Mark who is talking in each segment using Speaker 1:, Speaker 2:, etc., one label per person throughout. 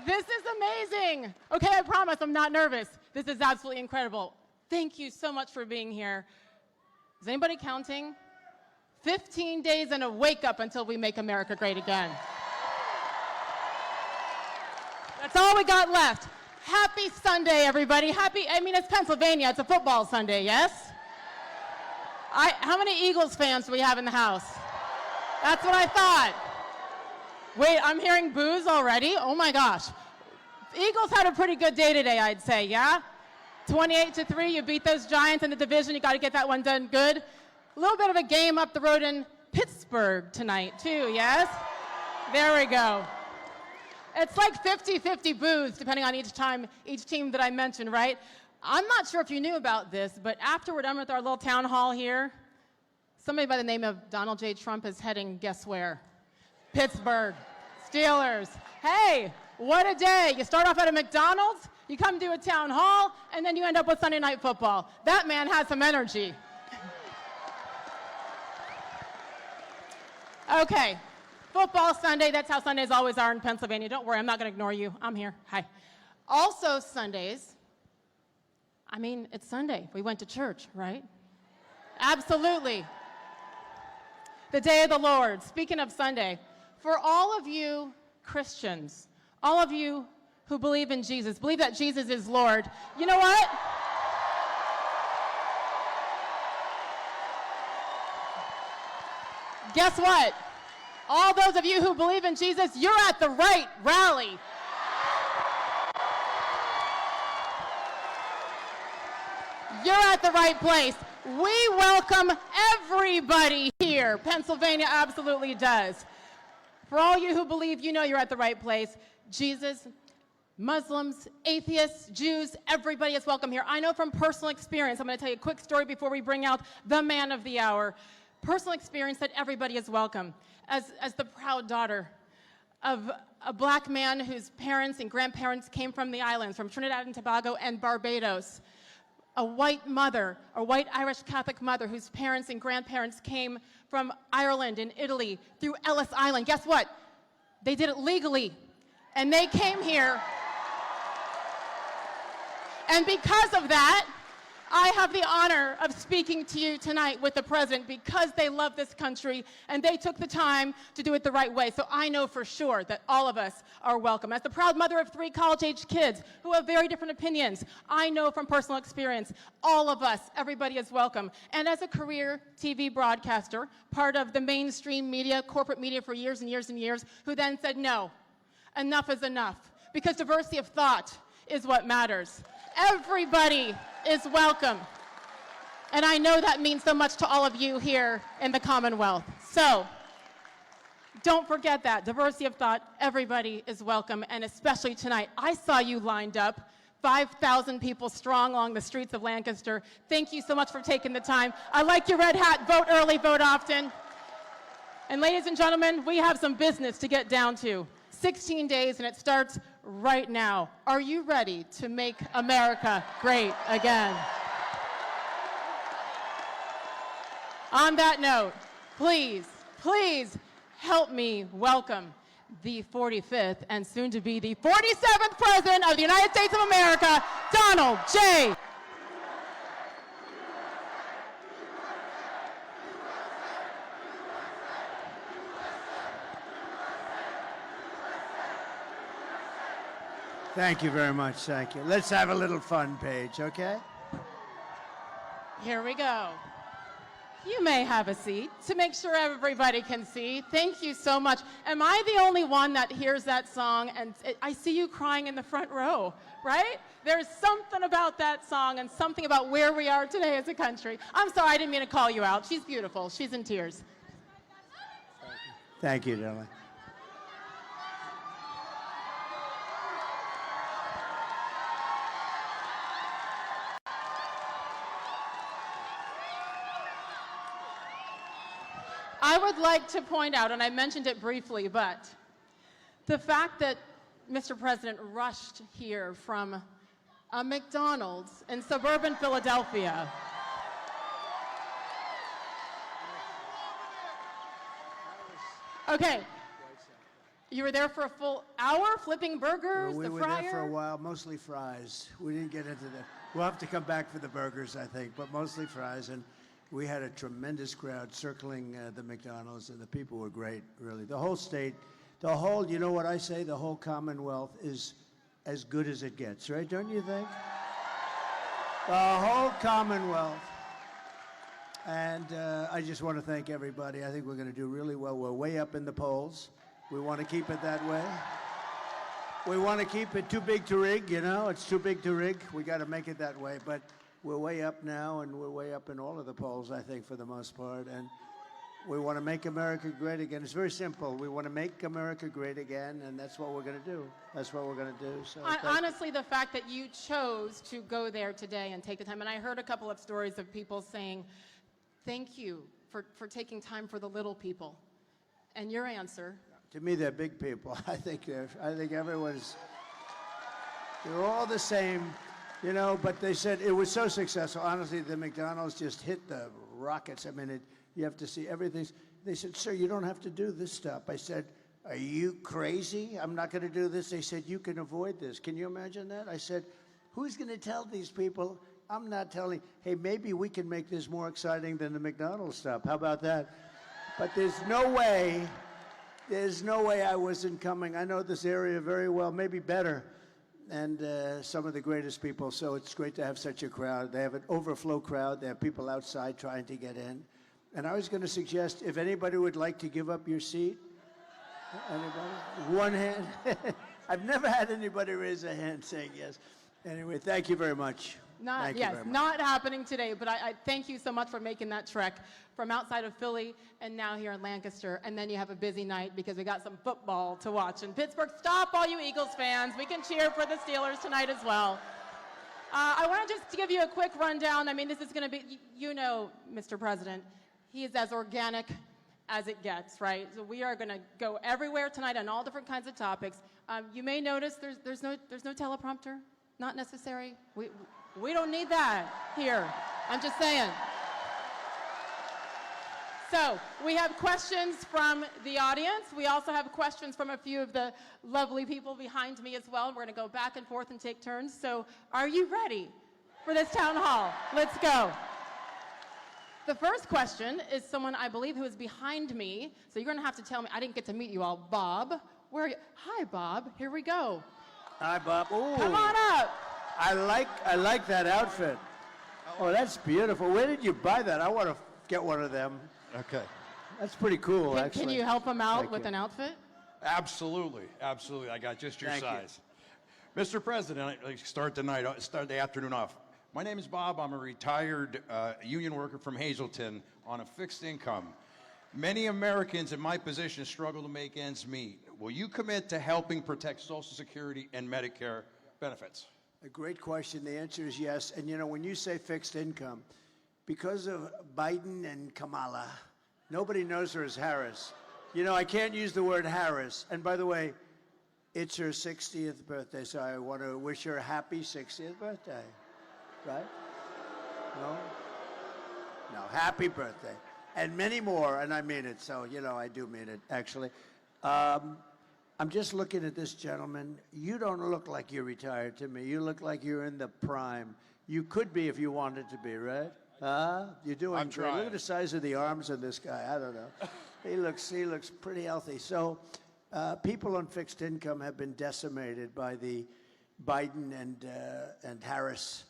Speaker 1: This is amazing. Okay, I promise I'm not nervous. This is absolutely incredible. Thank you so much for being here. Is anybody counting? 15 days and a wake up until we make America great again. That's all we got left. Happy Sunday, everybody. It's Pennsylvania. It's a football Sunday, yes? How many Eagles fans do we have in the house? That's what I thought. Wait, I'm hearing boos already? Oh my gosh. Eagles had a pretty good day today, I'd say, yeah? 28-3, you beat those Giants in the division. You got to get that one done good. A little bit of a game up the road in Pittsburgh tonight, too, yes? There we go. It's like 50-50 boos, depending on each team that I mentioned, right? I'm not sure if you knew about this, but after we're done with our little town hall here, somebody by the name of Donald J. Trump is heading, guess where? Pittsburgh. Steelers. Hey, what a day. You start off at a McDonald's, you come to a town hall, and then you end up with Sunday Night Football. That man has some energy. Okay, football Sunday, that's how Sundays always are in Pennsylvania. Don't worry, I'm not going to ignore you. I'm here. Hi. Also Sundays, it's Sunday. We went to church, right? Absolutely. The day of the Lord. Speaking of Sunday, for all of you Christians, all of you who believe in Jesus, believe that Jesus is Lord, you know what? Guess what? All those of you who believe in Jesus, you're at the right rally. You're at the right place. We welcome everybody here. Pennsylvania absolutely does. For all you who believe, you know you're at the right place. Jesus, Muslims, atheists, Jews, everybody is welcome here. I know from personal experience, I'm going to tell you a quick story before we bring out the man of the hour. Personal experience that everybody is welcome. As the proud daughter of a black man whose parents and grandparents came from the islands, from Trinidad and Tobago and Barbados, a white mother, a white Irish Catholic mother whose parents and grandparents came from Ireland and Italy through Ellis Island. Guess what? They did it legally, and they came here. And because of that, I have the honor of speaking to you tonight with the president because they love this country and they took the time to do it the right way. So I know for sure that all of us are welcome. As the proud mother of 3 college-age kids who have very different opinions, I know from personal experience, all of us, everybody is welcome. And as a career TV broadcaster, part of the mainstream media, corporate media for years and years and years, who then said, no, enough is enough, because diversity of thought is what matters. Everybody is welcome. And I know that means so much to all of you here in the Commonwealth. So don't forget that. Diversity of thought, everybody is welcome, and especially tonight. I saw you lined up, 5,000 people strong along the streets of Lancaster. Thank you so much for taking the time. I like your red hat. Vote early, vote often. And ladies and gentlemen, we have some business to get down to. 16 days, and it starts right now. Are you ready to make America great again? On that note, please help me welcome the 45th and soon to be the 47th President of the United States of America, Donald J.
Speaker 2: Thank you very much, thank you. Let's have a little fun, Paige, okay?
Speaker 1: Here we go. You may have a seat to make sure everybody can see. Thank you so much. Am I the only one that hears that song? And I see you crying in the front row, right? There's something about that song and something about where we are today as a country. I'm sorry, I didn't mean to call you out. She's beautiful. She's in tears.
Speaker 2: Thank you, darling.
Speaker 1: I would like to point out, and I mentioned it briefly, but the fact that Mr. President rushed here from a McDonald's in suburban Philadelphia. Okay, You were there for a full hour, flipping burgers,
Speaker 2: We
Speaker 1: the
Speaker 2: were
Speaker 1: fryer?
Speaker 2: there for a while, mostly fries. We didn't get into that. We'll have to come back for the burgers, I think, but mostly fries. And we had a tremendous crowd circling the McDonald's, and the people were great, really. The whole state, you know what I say, the whole Commonwealth is as good as it gets, right? Don't you think? The whole Commonwealth. And I just want to thank everybody. I think we're going to do really well. We're way up in the polls. We want to keep it that way. We want to keep it too big to rig, you know? It's too big to rig. We got to make it that way. But we're way up now, and we're way up in all of the polls, I think, for the most part. And we want to make America great again. It's very simple. We want to make America great again, and that's what we're going to do. That's what we're going to do. So
Speaker 1: Honestly, the fact that you chose to go there today and take the time, and I heard a couple of stories of people saying, thank you for taking time for the little people. And your answer?
Speaker 2: To me, they're big people. I think everyone's, they're all the same, you know, but they said it was so successful. Honestly, the McDonald's just hit the rockets. I mean, you have to see everything. They said, sir, you don't have to do this stuff. I said, are you crazy? I'm not going to do this. They said, you can avoid this. Can you imagine that? I said, who's going to tell these people? I'm not telling. Hey, maybe we can make this more exciting than the McDonald's stuff. How about that? But there's no way I wasn't coming. I know this area very well, maybe better, and some of the greatest people. So it's great to have such a crowd. They have an overflow crowd. They have people outside trying to get in. And I was going to suggest, if anybody would like to give up your seat, anybody? One hand. I've never had anybody raise a hand saying yes. Anyway, thank you very much. Thank you very much.
Speaker 1: Not happening today, but I thank you so much for making that trek from outside of Philly and now here in Lancaster. And then you have a busy night because we got some football to watch in Pittsburgh. Stop, all you Eagles fans. We can cheer for the Steelers tonight as well. I want to just give you a quick rundown. I mean, this is going to be, you know, Mr. President, he is as organic as it gets, right? So we are going to go everywhere tonight on all different kinds of topics. You may notice there's no teleprompter. Not necessary. We don't need that here. I'm just saying. So we have questions from the audience. We also have questions from a few of the lovely people behind me as well. We're going to go back and forth and take turns. So are you ready for this town hall? Let's go. The first question is someone I believe who is behind me. So you're going to have to tell me. I didn't get to meet you all. Bob, where are you? Hi, Bob. Here we go.
Speaker 2: Hi, Bob. Ooh.
Speaker 1: Come on up.
Speaker 2: I like that outfit. Oh, that's beautiful. Where did you buy that? I want to get one of them.
Speaker 3: Okay.
Speaker 2: That's pretty cool, actually.
Speaker 1: Can you help him out
Speaker 2: Thank
Speaker 1: with
Speaker 2: you.
Speaker 1: an outfit?
Speaker 3: Absolutely. Absolutely. I got just your
Speaker 2: Thank you.
Speaker 3: size. Mr. President, I start the afternoon off. My name is Bob. I'm a retired union worker from Hazleton on a fixed income. Many Americans in my position struggle to make ends meet. Will you commit to helping protect Social Security and Medicare benefits?
Speaker 2: A great question. The answer is yes. And you know, when you say fixed income, because of Biden and Kamala, nobody knows her as Harris. You know, I can't use the word Harris. And by the way, it's her 60th birthday, so I want to wish her a happy 60th birthday. Right? No? No, happy birthday. And many more, and I mean it, so, you know, I do mean it, actually. I'm just looking at this gentleman. You don't look like you're retired to me. You look like you're in the prime. You could be if you wanted to be, right? You're doing
Speaker 3: I'm
Speaker 2: great.
Speaker 3: trying.
Speaker 2: Look at the size of the arms of this guy. I don't know. He looks pretty healthy. So people on fixed income have been decimated by the Biden and Harris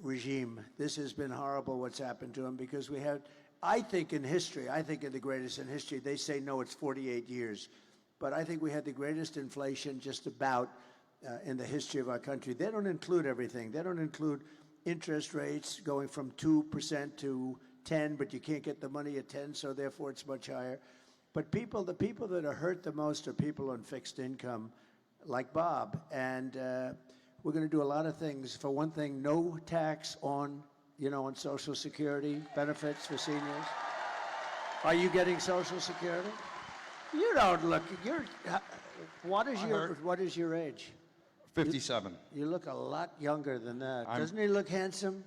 Speaker 2: regime. This has been horrible what's happened to them because we had, I think in history, I think in the greatest in history, they say no, it's 48 years. But I think we had the greatest inflation just about in the history of our country. They don't include everything. They don't include interest rates going from 2% to 10, but you can't get the money at 10, so therefore it's much higher. But the people that are hurt the most are people on fixed income, like Bob. And we're going to do a lot of things. For one thing, no tax on Social Security benefits for seniors. Are you getting Social Security? You don't look. What is your age?
Speaker 3: 57.
Speaker 2: You look a lot younger than that. Doesn't he look handsome?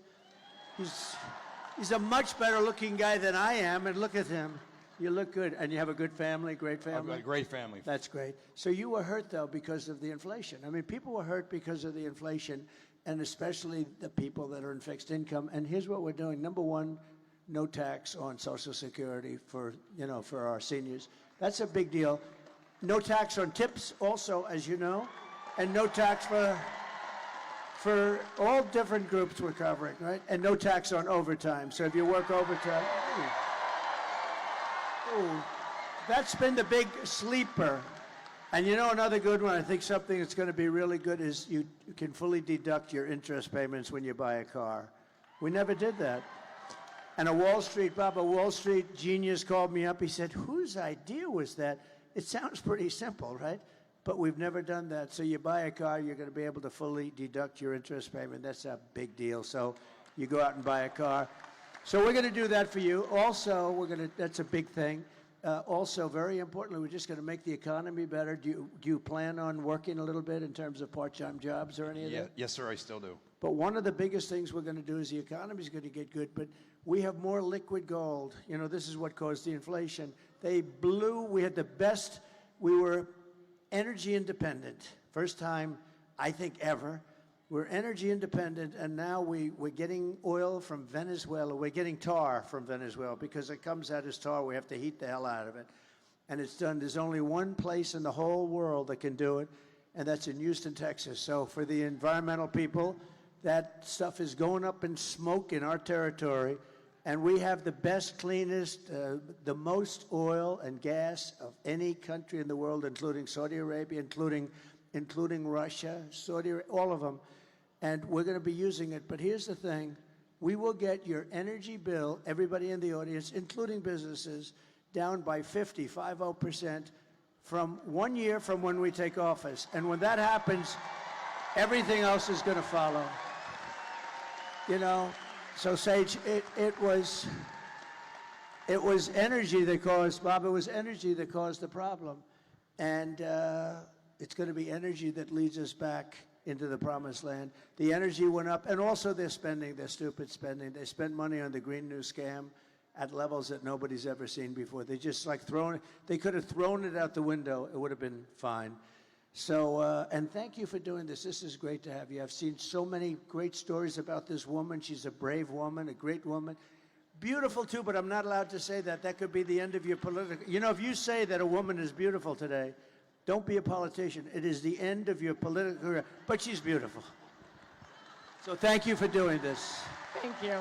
Speaker 2: He's a much better looking guy than I am, and look at him. You look good, and you have a good family, great
Speaker 3: I've
Speaker 2: family.
Speaker 3: got a great family.
Speaker 2: That's great. So you were hurt, though, because of the inflation. I mean, people were hurt because of the inflation, and especially the people that are in fixed income. And here's what we're doing. Number one, no tax on Social Security for our seniors. That's a big deal. No tax on tips, also, as you know, and no tax for all different groups we're covering, right? And no tax on overtime. So if you work overtime, that's been the big sleeper. And you know another good one, I think something that's going to be really good is you can fully deduct your interest payments when you buy a car. We never did that. And a Wall Street genius called me up. He said, whose idea was that? It sounds pretty simple, right? But we've never done that. So you buy a car, you're going to be able to fully deduct your interest payment. That's a big deal. So you go out and buy a car. So we're going to do that for you. Also, that's a big thing. Also, very importantly, we're just going to make the economy better. Do you plan on working a little bit in terms of part-time jobs or any of that?
Speaker 3: Yes, sir, I still do.
Speaker 2: But one of the biggest things we're going to do is the economy is going to get good, but we have more liquid gold. You know, this is what caused the inflation. We had the best, we were energy independent. First time, I think, ever. We're energy independent, and now we're getting oil from Venezuela. We're getting tar from Venezuela because it comes out as tar. We have to heat the hell out of it. And it's done. There's only one place in the whole world that can do it, and that's in Houston, Texas. So for the environmental people, that stuff is going up in smoke in our territory, and we have the best, cleanest, the most oil and gas of any country in the world, including Saudi Arabia, including Russia, all of them. And we're going to be using it. But here's the thing. We will get your energy bill, everybody in the audience, including businesses, down by 50% from 1 year from when we take office. And when that happens, everything else is going to follow. You know, so Sage, it was energy that caused, Bob, it was energy that caused the problem. And it's going to be energy that leads us back into the promised land. The energy went up, and also their stupid spending. They spent money on the Green New scam at levels that nobody's ever seen before. They just they could have thrown it out the window. It would have been fine. So, and thank you for doing this. This is great to have you. I've seen so many great stories about this woman. She's a brave woman, a great woman. Beautiful, too, but I'm not allowed to say that. That could be the end of your political... You know, if you say that a woman is beautiful today, don't be a politician. It is the end of your political career. But she's beautiful. So thank you for doing this.
Speaker 1: Thank you.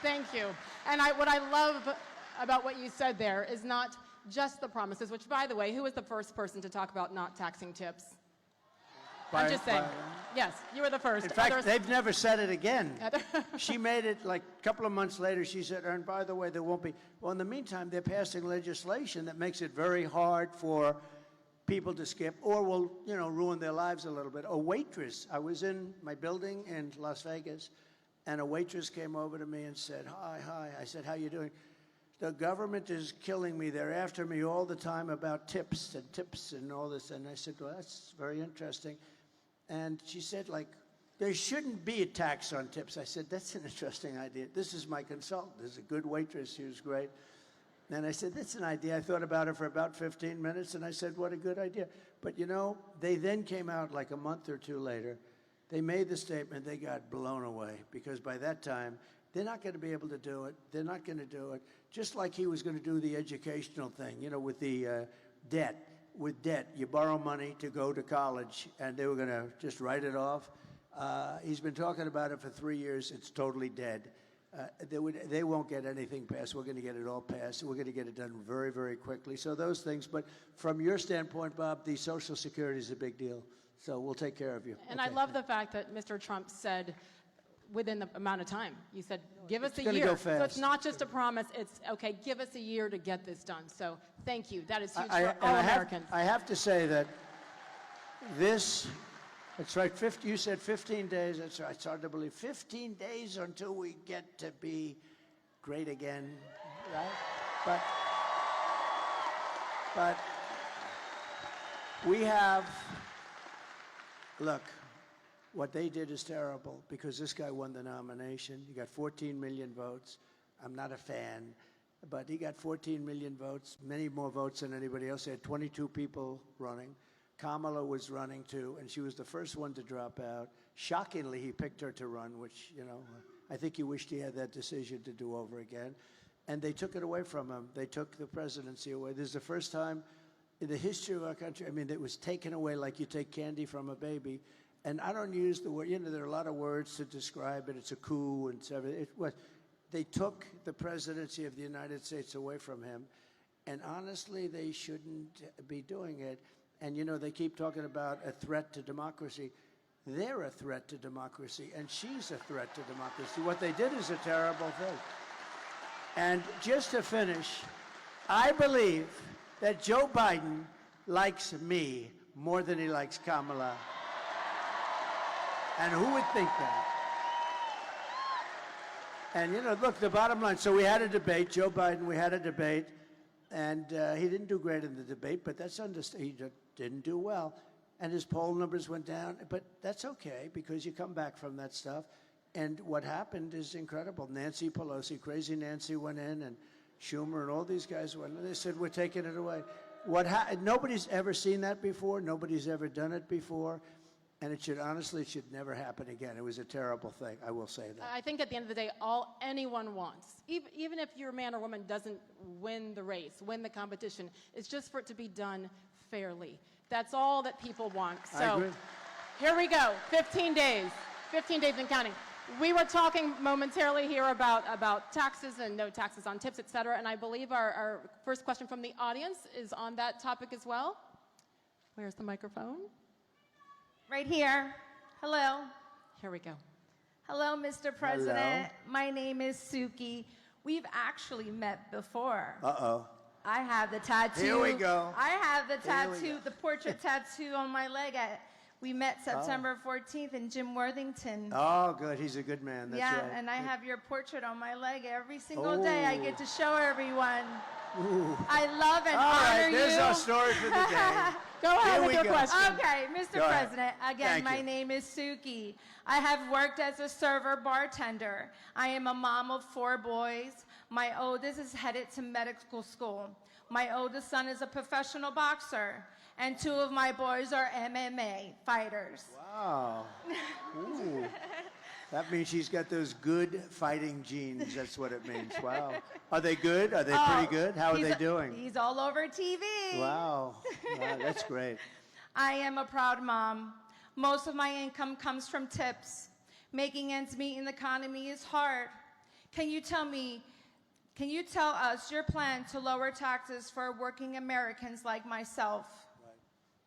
Speaker 1: Thank you. And what I love about what you said there is not just the promises, which, by the way, who was the first person to talk about not taxing tips? I'm just saying. Yes, you were the first.
Speaker 2: In fact, they've never said it again. She made it like a couple of months later. She said, and by the way, there won't be. Well, in the meantime, they're passing legislation that makes it very hard for people to skip or will, ruin their lives a little bit. A waitress, I was in my building in Las Vegas, and a waitress came over to me and said, hi. I said, how you doing? The government is killing me. They're after me all the time about tips and all this. And I said, well, that's very interesting. And she said, there shouldn't be a tax on tips. I said, that's an interesting idea. This is my consultant. This is a good waitress. She was great. And I said, that's an idea. I thought about it for about 15 minutes, and I said, what a good idea. But, they then came out like a month or two later. They made the statement. They got blown away because by that time, they're not going to be able to do it. They're not going to do it. Just like he was going to do the educational thing, with the debt. With debt, you borrow money to go to college, and they were going to just write it off. He's been talking about it for 3 years. It's totally dead. They won't get anything passed. We're going to get it all passed. We're going to get it done very, very quickly. So those things. But from your standpoint, Bob, the Social Security is a big deal. So we'll take care of you.
Speaker 1: And okay. I love the fact that Mr. Trump said within the amount of time. You said, give us a year.
Speaker 2: Go fast.
Speaker 1: So it's not just a promise. It's, okay, give us a year to get this done. So thank you. That is huge for all Americans.
Speaker 2: I have to say that that's right, you said 15 days. That's right. It's hard to believe. 15 days until we get to be great again, right? But we have, look, what they did is terrible because this guy won the nomination. He got 14 million votes. I'm not a fan. but he got 14 million votes, many more votes than anybody else. He had 22 people running. Kamala was running too, and she was the first one to drop out. Shockingly, he picked her to run, which, you know, I think he wished he had that decision to do over again. And they took it away from him. They took the presidency away. This is the first time in the history of our country, I mean, it was taken away like you take candy from a baby. And I don't use the word, you know, there are a lot of words to describe it. It's a coup and so they took the presidency of the United States away from him. And honestly, they shouldn't be doing it. And, you know, they keep talking about a threat to democracy. They're a threat to democracy, and she's a threat to democracy. What they did is a terrible thing. And just to finish, I believe that Joe Biden likes me more than he likes Kamala. And who would think that? And, you know, look, the bottom line, so we had a debate, Joe Biden, we had a debate, and he didn't do great in the debate, but that's understandable. He didn't do well. And his poll numbers went down, but that's okay because you come back from that stuff. And what happened is incredible. Nancy Pelosi, crazy Nancy, went in, and Schumer and all these guys went in. They said, we're taking it away. Nobody's ever seen that before. Nobody's ever done it before. And it should never happen again. It was a terrible thing. I will say that.
Speaker 1: I think at the end of the day, all anyone wants, even if your man or woman doesn't win the race, win the competition, is just for it to be done fairly. That's all that people want.
Speaker 2: I agree.
Speaker 1: Here we go, 15 days and counting. We were talking momentarily here about taxes and no taxes on tips, et cetera, and I believe our first question from the audience is on that topic as well. Where's the microphone?
Speaker 4: Right here. Hello.
Speaker 1: Here we go.
Speaker 4: Hello, Mr. President.
Speaker 2: Hello.
Speaker 4: My name is Suki. We've actually met before.
Speaker 2: Uh-oh.
Speaker 4: I have the tattoo.
Speaker 2: Here we go.
Speaker 4: I have the
Speaker 2: Here we
Speaker 4: tattoo,
Speaker 2: go.
Speaker 4: the portrait tattoo on my leg. We met September 14th in Jim Worthington.
Speaker 2: Oh, good. He's a good man. That's
Speaker 4: yeah,
Speaker 2: right.
Speaker 4: and I have your portrait on my leg every single day. I get to show everyone.
Speaker 2: Ooh.
Speaker 4: I love and
Speaker 2: All
Speaker 4: honor
Speaker 2: right, there's
Speaker 4: you.
Speaker 2: our story for the day.
Speaker 1: Go ahead
Speaker 2: Here
Speaker 1: with
Speaker 2: we
Speaker 1: your
Speaker 2: go.
Speaker 1: question.
Speaker 4: Okay, Mr.
Speaker 2: Go ahead.
Speaker 4: President, again,
Speaker 2: Thank
Speaker 4: my
Speaker 2: you.
Speaker 4: name is Suki. I have worked as a server bartender. I am a mom of 4 boys. My oldest is headed to medical school. My oldest son is a professional boxer, and 2 of my boys are MMA fighters.
Speaker 2: Wow. Ooh. That means she's got those good fighting genes. That's what it means. Wow. Are they good? Are they pretty good? How are they doing?
Speaker 4: He's all over TV.
Speaker 2: Wow. Wow. That's great.
Speaker 4: I am a proud mom. Most of my income comes from tips. Making ends meet in the economy is hard. Can you tell us your plan to lower taxes for working Americans like myself?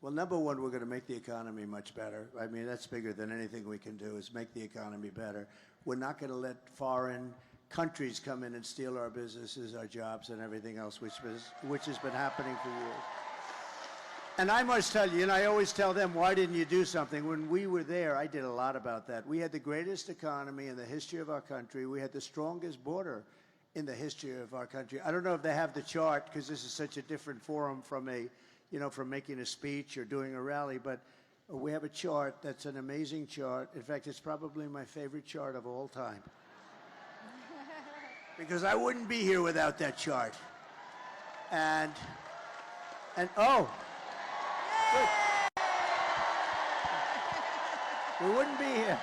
Speaker 2: Well, number one, we're going to make the economy much better. I mean, that's bigger than anything we can do is make the economy better. We're not going to let foreign countries come in and steal our businesses, our jobs, and everything else, which has been happening for years. And I must tell you, and I always tell them, why didn't you do something? When we were there, I did a lot about that. We had the greatest economy in the history of our country. We had the strongest border in the history of our country. I don't know if they have the chart, because this is such a different forum from from making a speech or doing a rally, but we have a chart that's an amazing chart. In fact, it's probably my favorite chart of all time. Because I wouldn't be here without that chart. And oh, good. We wouldn't be here.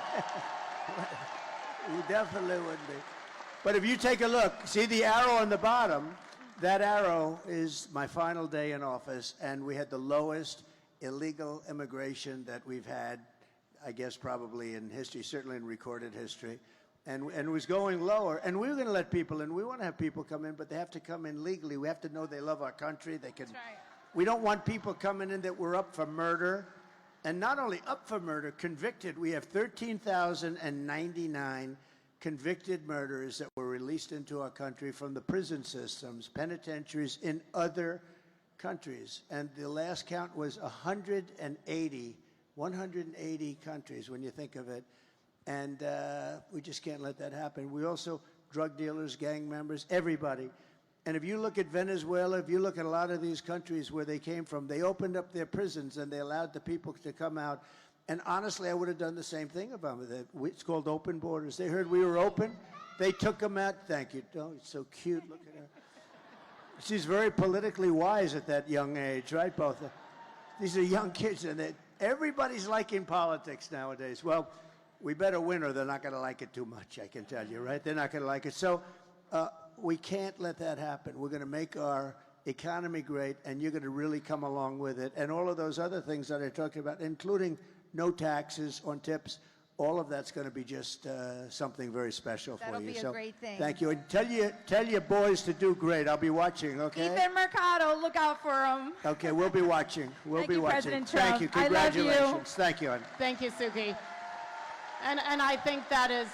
Speaker 2: We definitely wouldn't be. But if you take a look, see the arrow on the bottom? That arrow is my final day in office, and we had the lowest illegal immigration that we've had, I guess, probably in history, certainly in recorded history. And it was going lower. And we were going to let people in. We want to have people come in, but they have to come in legally. We have to know they love our country. They can.
Speaker 4: That's right.
Speaker 2: We don't want people coming in that were up for murder. And not only up for murder, convicted. We have 13,099 convicted murderers that were released into our country from the prison systems, penitentiaries in other countries. And the last count was 180 countries when you think of it. And we just can't let that happen. We also, drug dealers, gang members, everybody. And if you look at Venezuela, if you look at a lot of these countries where they came from, they opened up their prisons and they allowed the people to come out. And honestly, I would have done the same thing about it. It's called open borders. They heard we were open. They took them out. Thank you. Oh, it's so cute. Look at her. She's very politically wise at that young age, right? Both. These are young kids, and everybody's liking politics nowadays. Well, we better win, or they're not going to like it too much, I can tell you, right? They're not going to like it. So we can't let that happen. We're going to make our economy great, and you're going to really come along with it. And all of those other things that I talked about, including no taxes on tips, all of that's going to be just something very special for you.
Speaker 4: That'll be a great thing.
Speaker 2: Thank you. And tell your boys to do great. I'll be watching, okay?
Speaker 4: Ethan Mercado, look out for him.
Speaker 2: Okay, we'll be watching. We'll be watching.
Speaker 4: President Trump.
Speaker 2: Thank you.
Speaker 4: I love you.
Speaker 2: Congratulations. Thank you.
Speaker 1: Thank you, Suki. And I think that is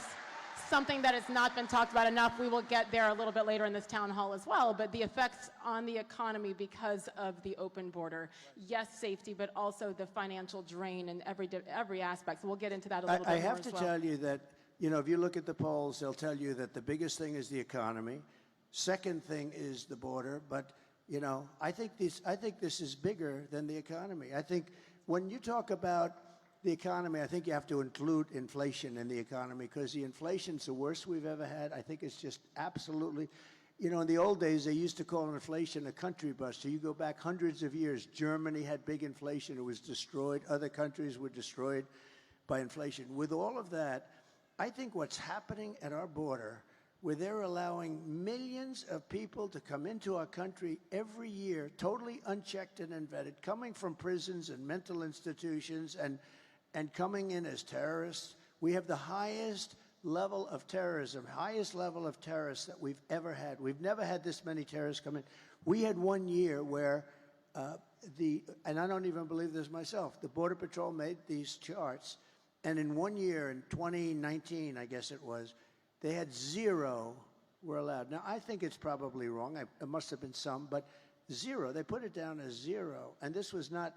Speaker 1: something that has not been talked about enough. We will get there a little bit later in this town hall as well, but the effects on the economy because of the open border. Yes, safety, but also the financial drain in every aspect. So we'll get into that a little bit more
Speaker 2: I have
Speaker 1: as
Speaker 2: to
Speaker 1: well.
Speaker 2: tell you that, you know, if you look at the polls, they'll tell you that the biggest thing is the economy. Second thing is the border, but, you know, I think this is bigger than the economy. I think when you talk about the economy, I think you have to include inflation in the economy, because the inflation's the worst we've ever had. I think it's just absolutely, you know, in the old days, they used to call inflation a country buster. You go back hundreds of years, Germany had big inflation. It was destroyed. Other countries were destroyed by inflation. With all of that, I think what's happening at our border, where they're allowing millions of people to come into our country every year, totally unchecked and unvetted, coming from prisons and mental institutions and coming in as terrorists. We have the highest level of terrorism, highest level of terrorists that we've ever had. We've never had this many terrorists come in. We had 1 year where and I don't even believe this myself, the Border Patrol made these charts, and in 1 year, in 2019, I guess it was, they had 0 were allowed. Now, I think it's probably wrong. It must have been some, but 0. They put it down as 0. And this was not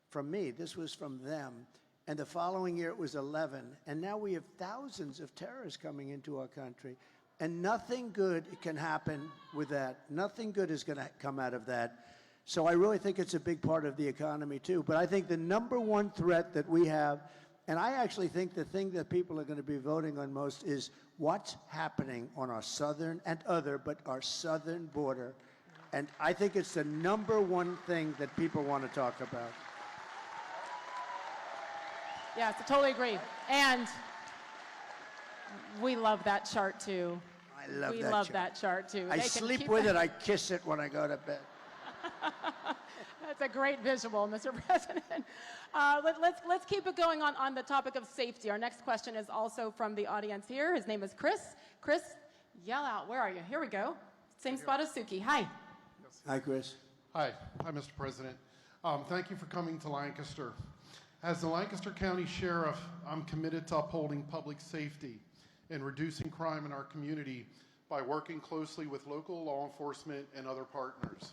Speaker 2: from me. This was from them. And the following year, it was 11. And now we have thousands of terrorists coming into our country. And nothing good can happen with that. Nothing good is going to come out of that. So I really think it's a big part of the economy, too. But I think the number one threat that we have, and I actually think the thing that people are going to be voting on most, is what's happening on our southern and but our southern border. And I think it's the number one thing that people want to talk about.
Speaker 1: Yes, I totally agree. And we love that chart, too.
Speaker 2: I love
Speaker 1: we
Speaker 2: that
Speaker 1: love
Speaker 2: chart.
Speaker 1: that chart, too.
Speaker 2: I sleep with it. I kiss it when I go to bed.
Speaker 1: That's a great visual, Mr. President. Let's keep it going on the topic of safety. Our next question is also from the audience here. His name is Chris. Chris, yell out. Where are you? Here we go. Same spot as Suki. Hi.
Speaker 2: Hi, Chris.
Speaker 5: Hi, Mr. President. Thank you for coming to Lancaster. As the Lancaster County Sheriff, I'm committed to upholding public safety and reducing crime in our community by working closely with local law enforcement and other partners.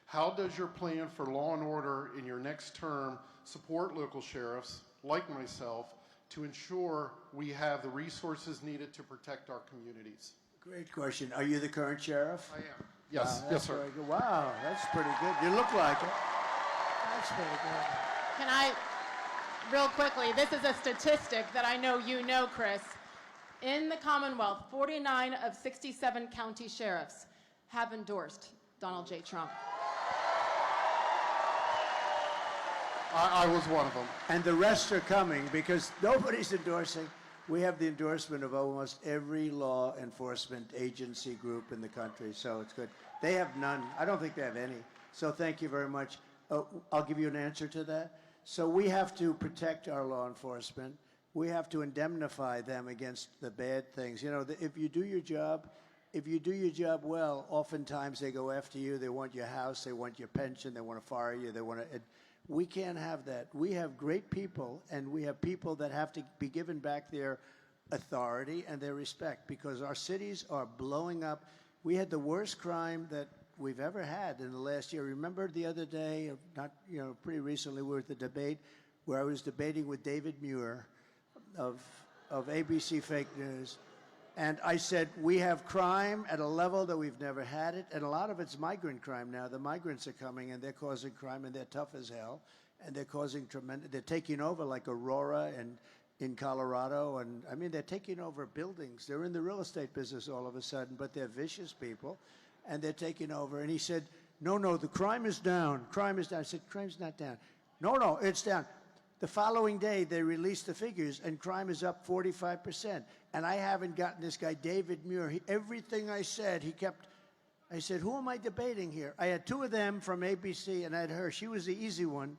Speaker 5: How does your plan for law and order in your next term support local sheriffs, like myself, to ensure we have the resources needed to protect our communities?
Speaker 2: Great question. Are you the current sheriff?
Speaker 5: I am. Yes,
Speaker 2: Wow,
Speaker 5: yes, sir.
Speaker 2: very good. Wow, that's pretty good. You look like it. That's pretty good.
Speaker 1: Can I, real quickly, this is a statistic that I know you know, Chris. In the Commonwealth, 49 of 67 county sheriffs have endorsed Donald J. Trump.
Speaker 5: I was one of them.
Speaker 2: And the rest are coming because nobody's endorsing. We have the endorsement of almost every law enforcement agency group in the country, so it's good. They have none. I don't think they have any. So thank you very much. I'll give you an answer to that. So we have to protect our law enforcement. We have to indemnify them against the bad things. You know, if you do your job well, oftentimes they go after you. They want your house. They want your pension. They want to fire you. They want to. We can't have that. We have great people, and we have people that have to be given back their authority and their respect because our cities are blowing up. We had the worst crime that we've ever had in the last year. Remember the other day, pretty recently, we were at the debate where I was debating with David Muir of ABC Fake News. And I said, we have crime at a level that we've never had it, and a lot of it's migrant crime now. The migrants are coming, and they're causing crime, and they're tough as hell, and they're causing they're taking over like Aurora and in Colorado, and I mean, they're taking over buildings. They're in the real estate business all of a sudden, but they're vicious people, and they're taking over. And he said, no, the crime is down. Crime is down. I said, crime's not down. No, it's down. The following day, they released the figures, and crime is up 45%. And I haven't gotten this guy, David Muir. Everything I said, he kept... I said, who am I debating here? I had two of them from ABC, and I had her. She was the easy one,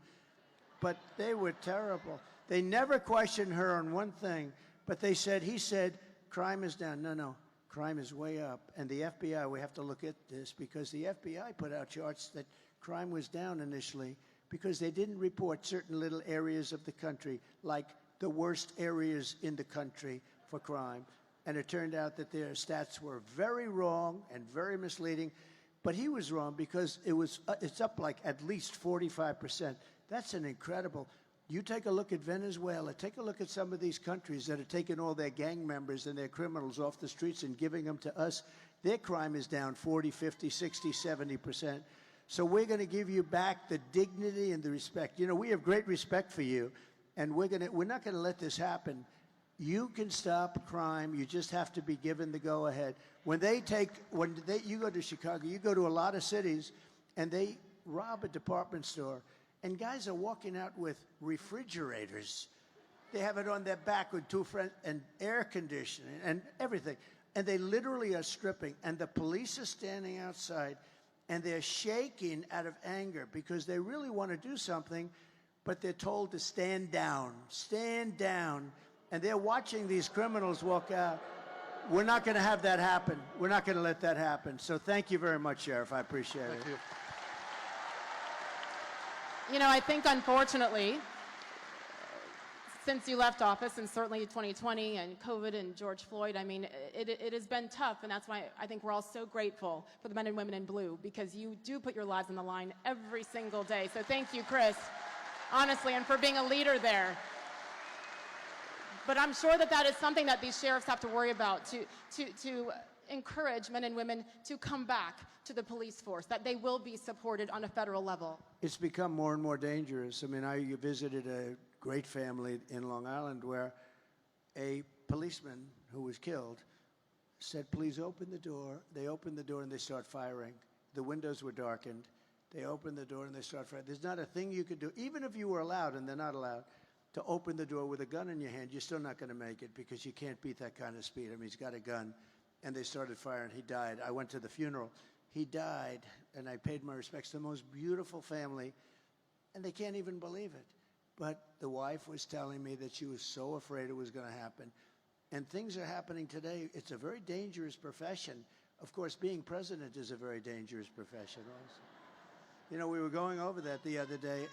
Speaker 2: but they were terrible. They never questioned her on one thing, but he said, crime is down. No, crime is way up. And the FBI, we have to look at this, because the FBI put out charts that crime was down initially because they didn't report certain little areas of the country, like the worst areas in the country for crime. And it turned out that their stats were very wrong and very misleading. But he was wrong, because it's up like at least 45%. That's an incredible... You take a look at Venezuela, take a look at some of these countries that are taking all their gang members and their criminals off the streets and giving them to us. Their crime is down 40, 50, 60, 70%. So we're going to give you back the dignity and the respect. You know, we have great respect for you, and we're not going to let this happen. You can stop crime. You just have to be given the go-ahead. You go to Chicago, you go to a lot of cities, and they rob a department store, and guys are walking out with refrigerators. They have it on their back with two friends, and air conditioning and everything. And they literally are stripping, and the police are standing outside, and they're shaking out of anger because they really want to do something, but they're told to stand down, and they're watching these criminals walk out. We're not going to have that happen. We're not going to let that happen. So thank you very much, Sheriff. I appreciate it.
Speaker 5: Thank you.
Speaker 1: You know, I think, unfortunately, since you left office, and certainly 2020 and COVID and George Floyd, I mean, it has been tough, and that's why I think we're all so grateful for the men and women in blue, because you do put your lives on the line every single day. So thank you, Chris, honestly, and for being a leader there. But I'm sure that is something that these sheriffs have to worry about, to encourage men and women to come back to the police force, that they will be supported on a federal level.
Speaker 2: It's become more and more dangerous. I mean, I visited a great family in Long Island where a policeman who was killed said, please open the door. They opened the door and they start firing. The windows were darkened. They opened the door and they start firing. There's not a thing you could do, even if you were allowed, and they're not allowed, to open the door with a gun in your hand. You're still not going to make it, because you can't beat that kind of speed. I mean, he's got a gun. And they started firing. He died. I went to the funeral. He died, and I paid my respects to the most beautiful family, and they can't even believe it. But the wife was telling me that she was so afraid it was going to happen. And things are happening today. It's a very dangerous profession. Of course, being president is a very dangerous profession also. You know, we were going over that the other day.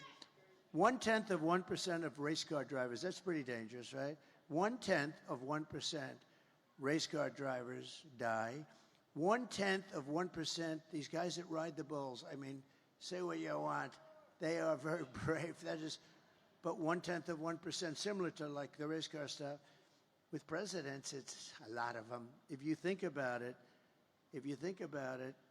Speaker 2: 0.1% of race car drivers, that's pretty dangerous, right? 0.1% race car drivers die. 0.1%, these guys that ride the bulls, I mean, say what you want. They are very brave. But 0.1%, similar to like the race car stuff. With presidents, it's a lot of them. If you think about it,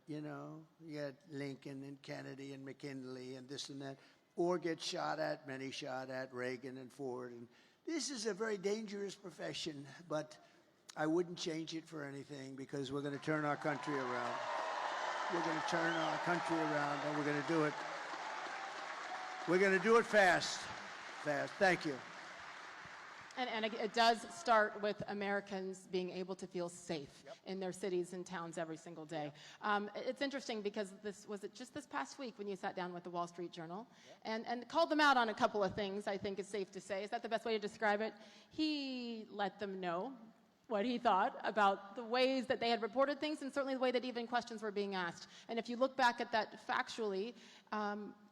Speaker 2: you know, you got Lincoln and Kennedy and McKinley and this and that, or get shot at, many shot at, Reagan and Ford. And this is a very dangerous profession, but I wouldn't change it for anything, because we're going to turn our country around. We're going to turn our country around, and we're going to do it. We're going to do it fast. Thank you.
Speaker 1: And it does start with Americans being able to feel safe in their cities and towns every single day. It's interesting, because was it just this past week when you sat down with the Wall Street Journal and called them out on a couple of things, I think is safe to say. Is that the best way to describe it? He let them know what he thought about the ways that they had reported things, and certainly the way that even questions were being asked. And if you look back at that factually,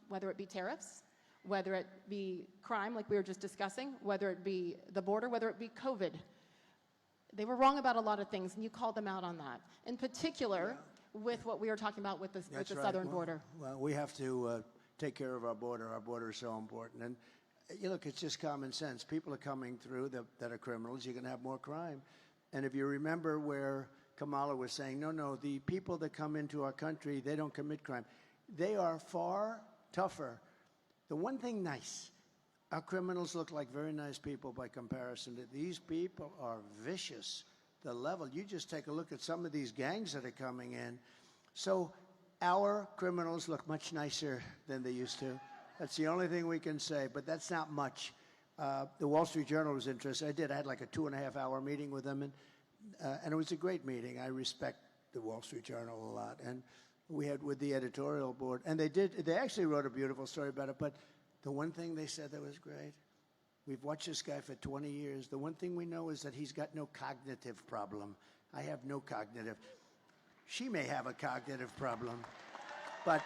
Speaker 1: whether it be tariffs, whether it be crime, like we were just discussing, whether it be the border, whether it be COVID, they were wrong about a lot of things, and you called them out on that. In particular, with what we were talking about with the southern border.
Speaker 2: Well, we have to take care of our border. Our border is so important. And you look, it's just common sense. People are coming through that are criminals. You're going to have more crime. And if you remember where Kamala was saying, no, the people that come into our country, they don't commit crime. They are far tougher. The one thing nice, our criminals look like very nice people by comparison. These people are vicious. The level, you just take a look at some of these gangs that are coming in. So our criminals look much nicer than they used to. That's the only thing we can say, but that's not much. The Wall Street Journal was interested. I had like a 2.5-hour meeting with them, and it was a great meeting. I respect the Wall Street Journal a lot, and we had with the editorial board, and they actually wrote a beautiful story about it, but the one thing they said that was great, we've watched this guy for 20 years. The one thing we know is that he's got no cognitive problem. I have no cognitive. She may have a cognitive problem, but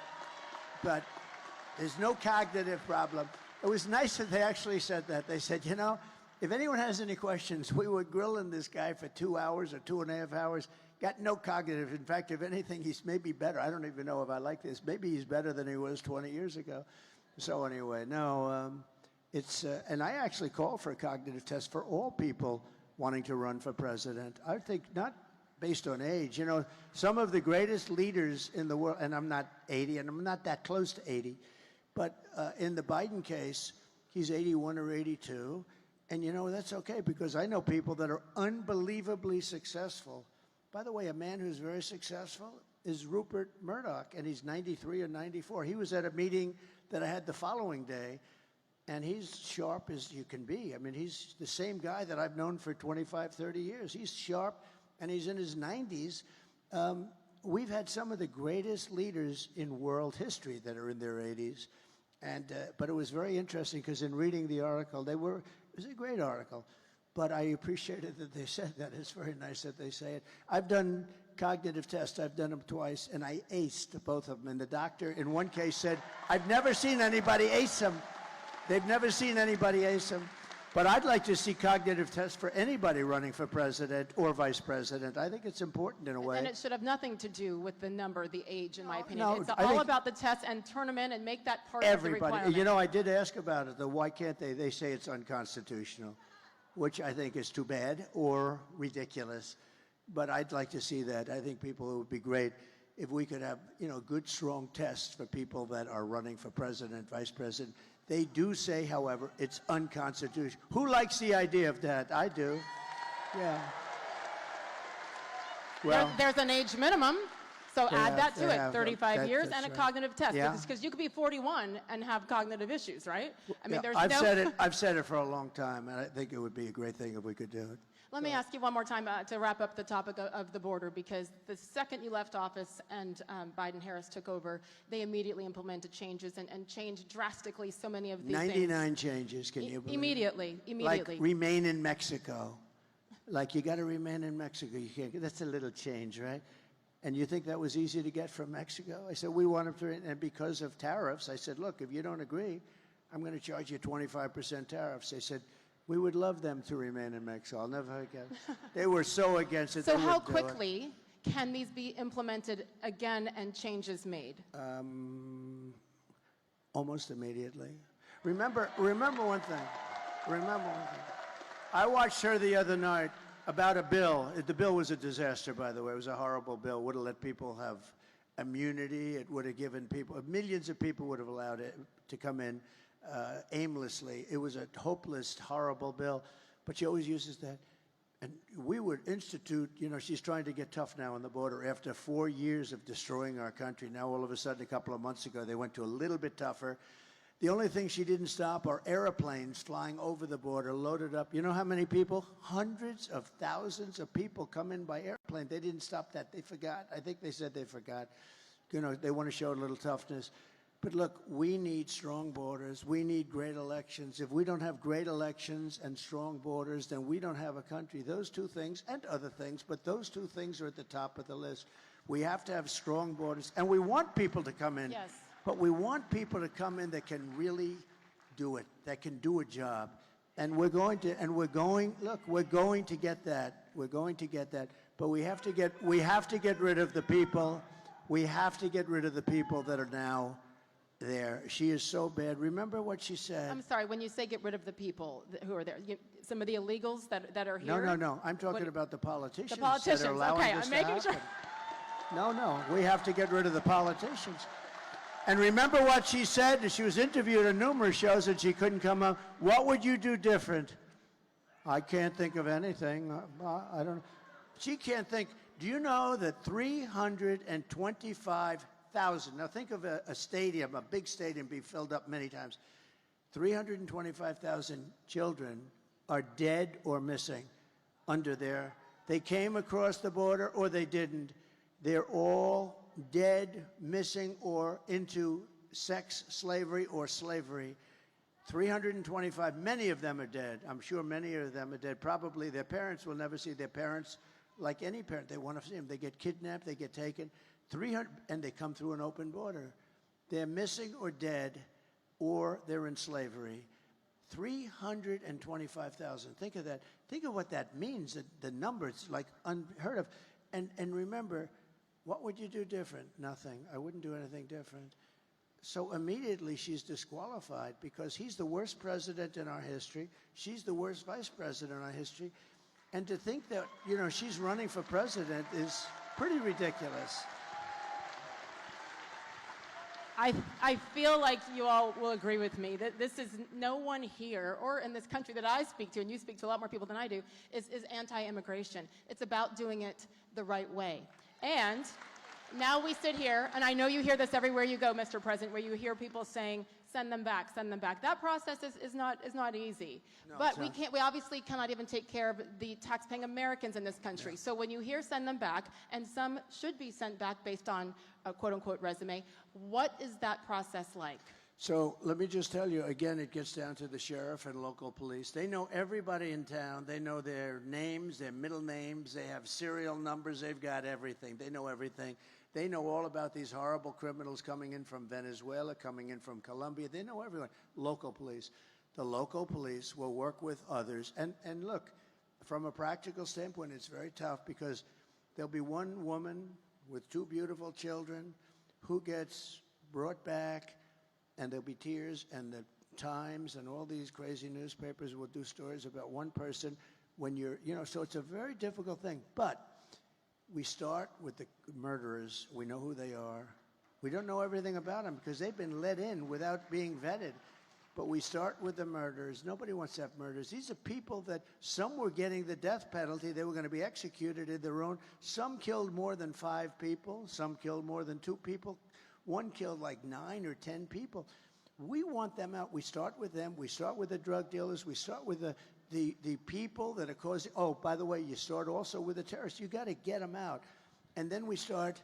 Speaker 2: there's no cognitive problem. It was nice that they actually said that. They said, you know, if anyone has any questions, we were grilling this guy for 2 hours or 2.5 hours. Got no cognitive. In fact, if anything, he's maybe better. I don't even know if I like this. Maybe he's better than he was 20 years ago. So anyway, no, and I actually called for a cognitive test for all people wanting to run for president. I think not based on age. You know, some of the greatest leaders in the world, and I'm not 80, and I'm not that close to 80, but in the Biden case, he's 81 or 82. And, you know, that's okay because I know people that are unbelievably successful. By the way, a man who's very successful is Rupert Murdoch, and he's 93 or 94. He was at a meeting that I had the following day, and he's sharp as you can be. I mean, he's the same guy that I've known for 25, 30 years. He's sharp, and he's in his 90s. We've had some of the greatest leaders in world history that are in their 80s. But it was very interesting because in reading the article, it was a great article. But I appreciated that they said that. It's very nice that they say it. I've done cognitive tests. I've done them twice, and I aced both of them. And the doctor, in one case, said, I've never seen anybody ace them. They've never seen anybody ace them. But I'd like to see cognitive tests for anybody running for president or vice president. I think it's important in a way.
Speaker 1: And it should have nothing to do with the number, the age, in my opinion.
Speaker 2: No,
Speaker 1: it's
Speaker 2: I
Speaker 1: all
Speaker 2: think
Speaker 1: about the test and turn them in and make that part of the
Speaker 2: everybody.
Speaker 1: requirement.
Speaker 2: You know, I did ask about it, though. Why can't they? They say it's unconstitutional, which I think is too bad or ridiculous. But I'd like to see that. I think it would be great if we could have, you know, good, strong tests for people that are running for president, vice president. They do say, however, it's unconstitutional. Who likes the idea of that? I do. Yeah. Well,
Speaker 1: There's an age minimum, so add that to it, 35 years
Speaker 2: that's
Speaker 1: and a
Speaker 2: right.
Speaker 1: cognitive test.
Speaker 2: Yeah.
Speaker 1: Because you could be 41 and have cognitive issues, right? I mean,
Speaker 2: yeah,
Speaker 1: there's
Speaker 2: I've said it for a long time, and I think it would be a great thing if we could do it.
Speaker 1: Let me ask you one more time to wrap up the topic of the border, because the second you left office and Biden-Harris took over, they immediately implemented changes and changed drastically so many of these
Speaker 2: 99
Speaker 1: things.
Speaker 2: changes, can you believe?
Speaker 1: Immediately.
Speaker 2: Like remain in Mexico. Like you got to remain in Mexico. You can't. That's a little change, right? And you think that was easy to get from Mexico? I said, we want to, and because of tariffs, I said, look, if you don't agree, I'm going to charge you 25% tariffs. They said, we would love them to remain in Mexico. I'll never forget. They were so against it.
Speaker 1: So
Speaker 2: they
Speaker 1: how
Speaker 2: wouldn't do it.
Speaker 1: quickly can these be implemented again and changes made?
Speaker 2: Almost immediately. Remember one thing. I watched her the other night about a bill. The bill was a disaster, by the way. It was a horrible bill. Would have let people have immunity. It would have given people, millions of people would have allowed it to come in aimlessly. It was a hopeless, horrible bill. But she always uses that. And we would institute, you know, she's trying to get tough now on the border after 4 years of destroying our country. Now, all of a sudden, a couple of months ago, they went to a little bit tougher. The only thing she didn't stop are airplanes flying over the border, loaded up. You know how many people? Hundreds of thousands of people come in by airplane. They didn't stop that. They forgot. I think they said they forgot. You know, they want to show a little toughness. But look, we need strong borders. We need great elections. If we don't have great elections and strong borders, then we don't have a country. Those two things, and other things, but those two things are at the top of the list. We have to have strong borders. And we want people to come in.
Speaker 1: Yes.
Speaker 2: But we want people to come in that can really do it, that can do a job. And we're going to get that. We're going to get that. But we have to get rid of the people. We have to get rid of the people that are now there. She is so bad. Remember what she said?
Speaker 1: I'm sorry, when you say get rid of the people who are there, some of the illegals that are here?
Speaker 2: No. I'm talking about the politicians.
Speaker 1: The politicians,
Speaker 2: that are allowing
Speaker 1: okay,
Speaker 2: this
Speaker 1: I'm
Speaker 2: to
Speaker 1: making
Speaker 2: happen.
Speaker 1: sure.
Speaker 2: No. We have to get rid of the politicians. And remember what she said? She was interviewed on numerous shows and she couldn't come up. What would you do different? I can't think of anything. I don't know. She can't think. Do you know that 325,000, now think of a stadium, a big stadium be filled up many times, 325,000 children are dead or missing under there. They came across the border or they didn't. They're all dead, missing, or into sex slavery or slavery. 325, many of them are dead. I'm sure many of them are dead. Probably their parents will never see their parents. Like any parent, they want to see them. They get kidnapped, they get taken. 300, and they come through an open border. They're missing or dead, or they're in slavery. 325,000. Think of that. Think of what that means. The numbers, like unheard of. And remember, what would you do different? Nothing. I wouldn't do anything different. So immediately she's disqualified because he's the worst president in our history. She's the worst vice president in our history. And to think that, you know, she's running for president is pretty ridiculous.
Speaker 1: I feel like you all will agree with me that this is no one here or in this country that I speak to, and you speak to a lot more people than I do, is anti-immigration. It's about doing it the right way. And now we sit here, and I know you hear this everywhere you go, Mr. President, where you hear people saying, send them back, send them back. That process is not easy.
Speaker 2: No,
Speaker 1: but we obviously cannot even take care of the tax-paying Americans in this country. Yeah. So when you hear send them back, and some should be sent back based on a quote-unquote resume, what is that process like?
Speaker 2: So let me just tell you, again, it gets down to the sheriff and local police. They know everybody in town. They know their names, their middle names. They have serial numbers. They've got everything. They know everything. They know all about these horrible criminals coming in from Venezuela, coming in from Colombia. They know everyone. Local police. The local police will work with others. And look, from a practical standpoint, it's very tough because there'll be one woman with two beautiful children who gets brought back, and there'll be tears, and the Times and all these crazy newspapers will do stories about one person when you're, you know, so it's a very difficult thing. But we start with the murderers. We know who they are. We don't know everything about them because they've been let in without being vetted. But we start with the murderers. Nobody wants to have murders. These are people that some were getting the death penalty. They were going to be executed in their own. Some killed more than 5 people. Some killed more than 2 people. One killed like 9 or 10 people. We want them out. We start with them. We start with the drug dealers. We start with the people that are causing, oh, by the way, you start also with the terrorists. You got to get them out. And then we start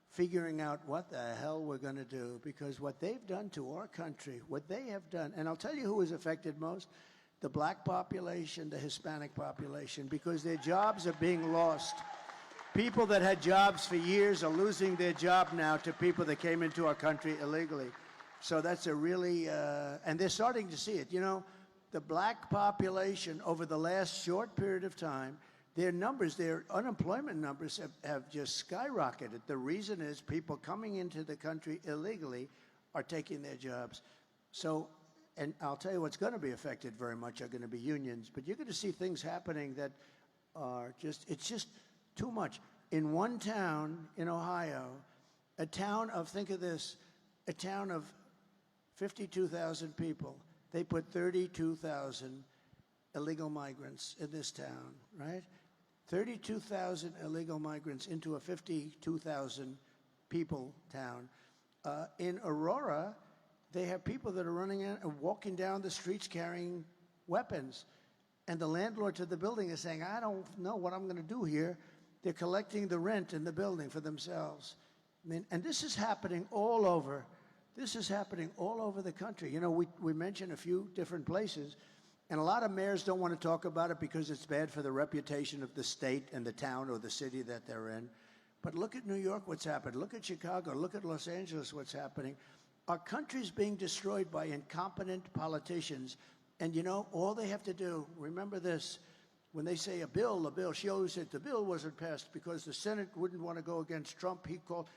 Speaker 2: figuring out what the hell we're going to do, because what they've done to our country, what they have done, and I'll tell you who is affected most, the black population, the Hispanic population, because their jobs are being lost. People that had jobs for years are losing their job now to people that came into our country illegally. So that's a really, and they're starting to see it. You know, the black population over the last short period of time, their numbers, their unemployment numbers have just skyrocketed. The reason is people coming into the country illegally are taking their jobs. So, and I'll tell you what's going to be affected very much are going to be unions. But you're going to see things happening that are just, it's just too much. In one town in Ohio, a town of, think of this, a town of 52,000 people, they put 32,000 illegal migrants in this town, right? 32,000 illegal migrants into a 52,000 people town. In Aurora, they have people that are running in and walking down the streets carrying weapons. And the landlord to the building is saying, I don't know what I'm going to do here. They're collecting the rent in the building for themselves. I mean, and this is happening all over. This is happening all over the country. You know, we mentioned a few different places, and a lot of mayors don't want to talk about it because it's bad for the reputation of the state and the town or the city that they're in. But look at New York, what's happened. Look at Chicago. Look at Los Angeles, what's happening. Our country's being destroyed by incompetent politicians. And, you know, all they have to do, remember this, when they say a bill, she always said the bill wasn't passed because the Senate wouldn't want to go against Trump. He called.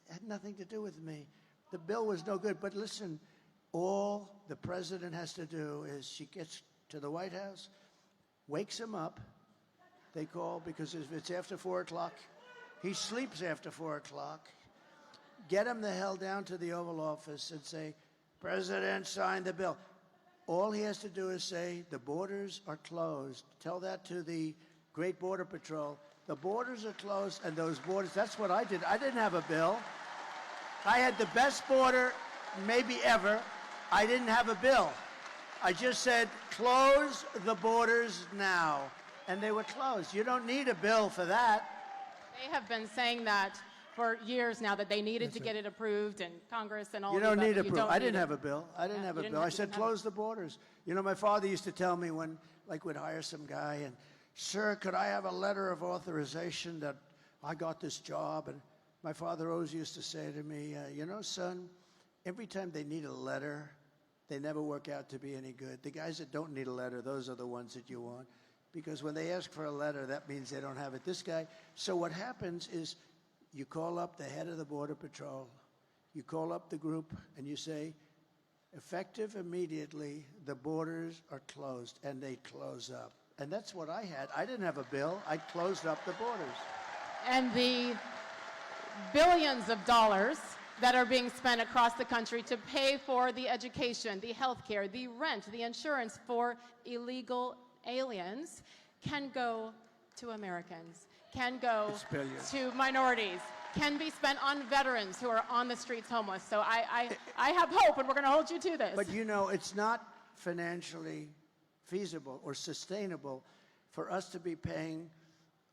Speaker 2: It had nothing to do with me. The bill was no good. But listen, all the president has to do is she gets to the White House, wakes him up. They call because if it's after 4 o'clock, he sleeps after 4 o'clock. Get him the hell down to the Oval Office and say, President, sign the bill. All he has to do is say, the borders are closed. Tell that to the Great Border Patrol. The borders are closed, and those borders, that's what I did. I didn't have a bill. I had the best border maybe ever. I didn't have a bill. I just said, close the borders now. And they were closed. You don't need a bill for that.
Speaker 1: They have been saying that for years now, that they needed to get it approved in Congress and all
Speaker 2: You
Speaker 1: of
Speaker 2: don't
Speaker 1: that,
Speaker 2: need
Speaker 1: but
Speaker 2: a
Speaker 1: you
Speaker 2: bill.
Speaker 1: don't
Speaker 2: I
Speaker 1: need
Speaker 2: didn't
Speaker 1: it.
Speaker 2: have a bill. I didn't
Speaker 1: Yeah,
Speaker 2: have
Speaker 1: you
Speaker 2: a
Speaker 1: didn't
Speaker 2: bill.
Speaker 1: have-
Speaker 2: I
Speaker 1: you
Speaker 2: said,
Speaker 1: didn't have
Speaker 2: close the borders. You know, my father used to tell me when, like, we'd hire some guy and, sir, could I have a letter of authorization that I got this job? And my father always used to say to me, you know, son, every time they need a letter, they never work out to be any good. The guys that don't need a letter, those are the ones that you want. Because when they ask for a letter, that means they don't have it. This guy, so what happens is you call up the head of the Border Patrol, you call up the group, and you say, effective immediately, the borders are closed, and they close up. And that's what I had. I didn't have a bill. I closed up the borders.
Speaker 1: And the billions of dollars that are being spent across the country to pay for the education, the health care, the rent, the insurance for illegal aliens can go to Americans, can go
Speaker 2: It's billions.
Speaker 1: to minorities, can be spent on veterans who are on the streets homeless. So I have hope, and we're going to hold you to this.
Speaker 2: But you know, it's not financially feasible or sustainable for us to be paying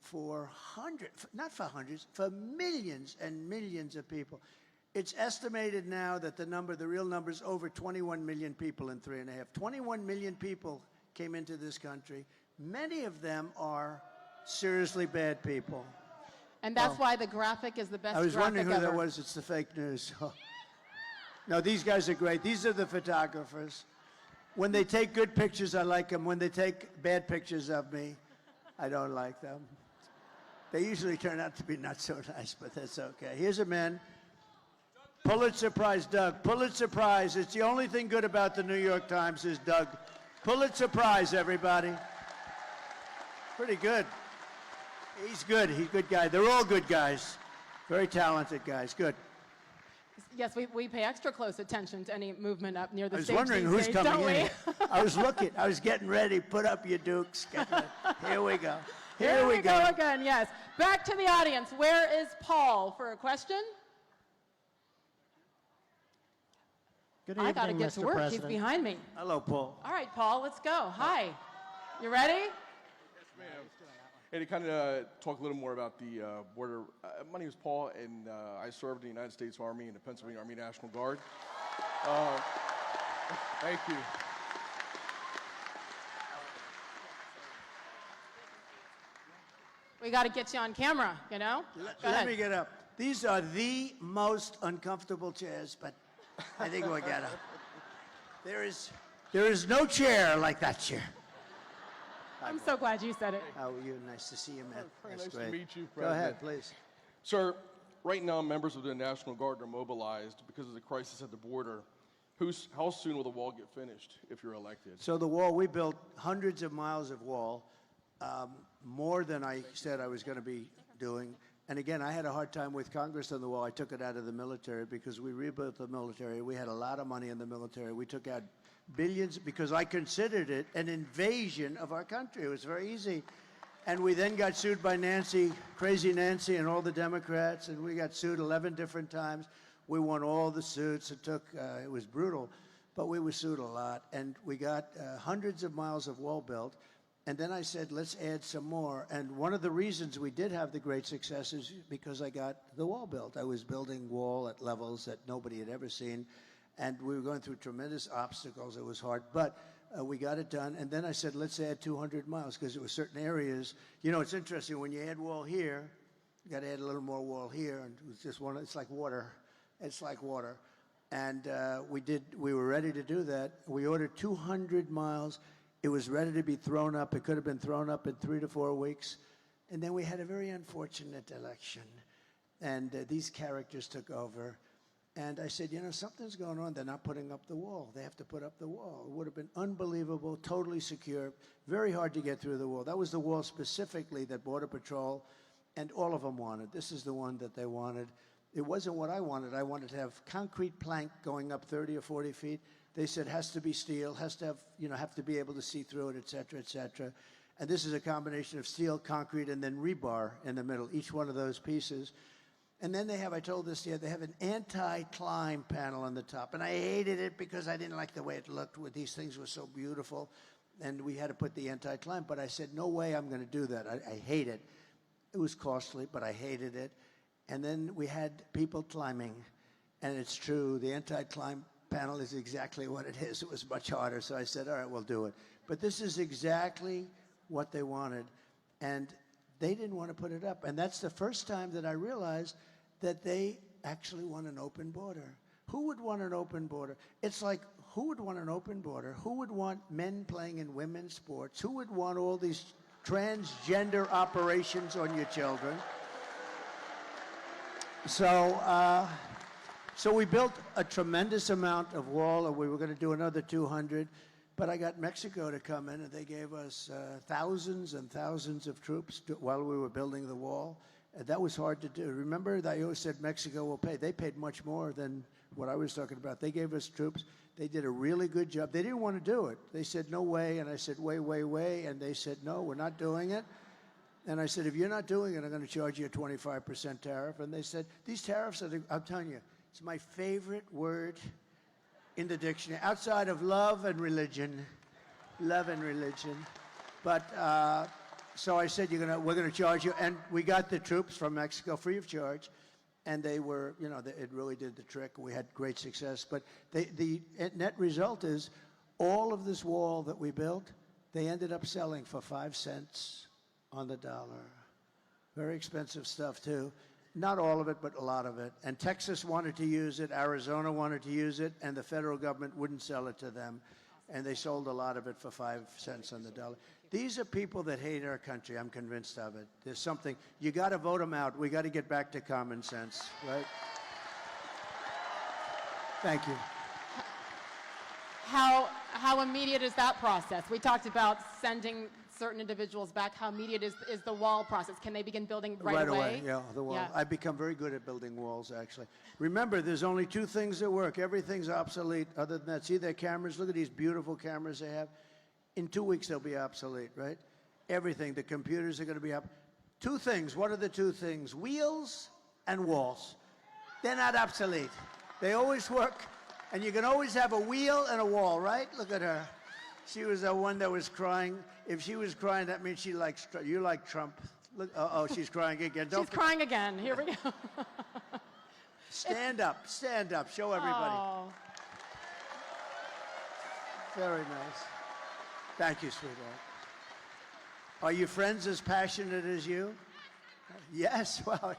Speaker 2: for hundreds, not for hundreds, for millions and millions of people. It's estimated now that the real number is over 21 million people in 3.5. 21 million people came into this country. Many of them are seriously bad people.
Speaker 1: And that's why the graphic is the best
Speaker 2: I was
Speaker 1: graphic
Speaker 2: wondering who
Speaker 1: ever.
Speaker 2: that was. It's the fake news. No, these guys are great. These are the photographers. When they take good pictures, I like them. When they take bad pictures of me, I don't like them. They usually turn out to be not so nice, but that's okay. Here's a man. Pulitzer Prize, Doug. Pulitzer Prize. It's the only thing good about the New York Times is Doug. Pulitzer Prize, everybody. Pretty good. He's good. He's a good guy. They're all good guys. Very talented guys. Good.
Speaker 1: Yes, we pay extra close attention to any movement up near the
Speaker 2: I was
Speaker 1: stage
Speaker 2: wondering
Speaker 1: these
Speaker 2: who's
Speaker 1: days,
Speaker 2: coming
Speaker 1: don't we?
Speaker 2: in. I was looking. I was getting ready. Put up your dukes. Here we go. Here we go.
Speaker 1: Again, yes. Back to the audience. Where is Paul for a question?
Speaker 6: Good
Speaker 1: I got to
Speaker 6: evening,
Speaker 1: get to
Speaker 6: Mr.
Speaker 1: work.
Speaker 6: President.
Speaker 1: He's behind me.
Speaker 2: Hello, Paul.
Speaker 1: All right, Paul, let's go. Hi. You ready?
Speaker 7: Hey, to kind of talk a little more about the border. My name is Paul, and I served in the United States Army and the Pennsylvania Army National Guard. Thank you.
Speaker 1: We got to get you on camera, you know? Go
Speaker 2: Let
Speaker 1: ahead.
Speaker 2: me get up. These are the most uncomfortable chairs, but I think we'll get up. There is no chair like that chair.
Speaker 1: I'm so glad you said it.
Speaker 2: How are you? Nice to see you, man.
Speaker 7: Very
Speaker 2: That's
Speaker 7: nice to
Speaker 2: great.
Speaker 7: meet you,
Speaker 2: Go ahead,
Speaker 7: President.
Speaker 2: please.
Speaker 7: Sir, right now, members of the National Guard are mobilized because of the crisis at the border. How soon will the wall get finished if you're elected?
Speaker 2: So the wall, we built hundreds of miles of wall, more than I said I was going to be doing. And again, I had a hard time with Congress on the wall. I took it out of the military because we rebuilt the military. We had a lot of money in the military. We took out billions because I considered it an invasion of our country. It was very easy. And we then got sued by Nancy, crazy Nancy, and all the Democrats, and we got sued 11 different times. We won all the suits. It was brutal, but we were sued a lot. And we got hundreds of miles of wall built. And then I said, let's add some more. And one of the reasons we did have the great success is because I got the wall built. I was building wall at levels that nobody had ever seen. And we were going through tremendous obstacles. It was hard, but we got it done. And then I said, let's add 200 miles, because there were certain areas. You know, it's interesting, when you add wall here, you got to add a little more wall here. And it was just it's like water. It's like water. And we were ready to do that. We ordered 200 miles. It was ready to be thrown up. It could have been thrown up in 3 to 4 weeks. And then we had a very unfortunate election. And these characters took over. And I said, you know, something's going on. They're not putting up the wall. They have to put up the wall. It would have been unbelievable, totally secure, very hard to get through the wall. That was the wall specifically that Border Patrol and all of them wanted. This is the one that they wanted. It wasn't what I wanted. I wanted to have concrete plank going up 30 or 40 feet. They said, has to be steel, has to have, have to be able to see through it, et cetera, et cetera. And this is a combination of steel, concrete, and then rebar in the middle, each one of those pieces. And then they have, I told this here, they have an anti-climb panel on the top. And I hated it because I didn't like the way it looked. These things were so beautiful. And we had to put the anti-climb. But I said, no way I'm going to do that. I hate it. It was costly, but I hated it. And then we had people climbing. And it's true, the anti-climb panel is exactly what it is. It was much harder. So I said, all right, we'll do it. But this is exactly what they wanted. And they didn't want to put it up. And that's the first time that I realized that they actually want an open border. Who would want an open border? It's like, who would want an open border? Who would want men playing in women's sports? Who would want all these transgender operations on your children? So, so we built a tremendous amount of wall, and we were going to do another 200. But I got Mexico to come in, and they gave us thousands and thousands of troops while we were building the wall. That was hard to do. Remember that I always said Mexico will pay. They paid much more than what I was talking about. They gave us troops. They did a really good job. They didn't want to do it. They said, no way. And I said, way. And they said, no, we're not doing it. And I said, if you're not doing it, I'm going to charge you a 25% tariff. And they said, these tariffs are, I'm telling you, it's my favorite word in the dictionary, outside of love and religion. Love and religion. But, so I said, we're going to charge you. And we got the troops from Mexico free of charge. And they were, it really did the trick. We had great success. But the net result is all of this wall that we built, they ended up selling for 5 cents on the dollar. Very expensive stuff, too. Not all of it, but a lot of it. And Texas wanted to use it. Arizona wanted to use it. And the federal government wouldn't sell it to them. And they sold a lot of it for 5 cents on the dollar. These are people that hate our country. I'm convinced of it. There's something, you got to vote them out. We got to get back to common sense, right? Thank you.
Speaker 1: How immediate is that process? We talked about sending certain individuals back. How immediate is the wall process? Can they begin building right away?
Speaker 2: Yeah, the wall.
Speaker 1: Yeah.
Speaker 2: I've become very good at building walls, actually. Remember, there's only 2 things that work. Everything's obsolete other than that. See their cameras? Look at these beautiful cameras they have. In 2 weeks, they'll be obsolete, right? Everything. The computers are going to be up. 2 things. What are the 2 things? Wheels and walls. They're not obsolete. They always work. And you can always have a wheel and a wall, right? Look at her. She was the one that was crying. If she was crying, that means she likes you like Trump. Look, oh, she's crying again.
Speaker 1: She's crying again. Here we go.
Speaker 2: Stand up. Stand up. Show everybody.
Speaker 1: Oh.
Speaker 2: Very nice. Thank you, sweetheart. Are your friends as passionate as you? Yes. Well,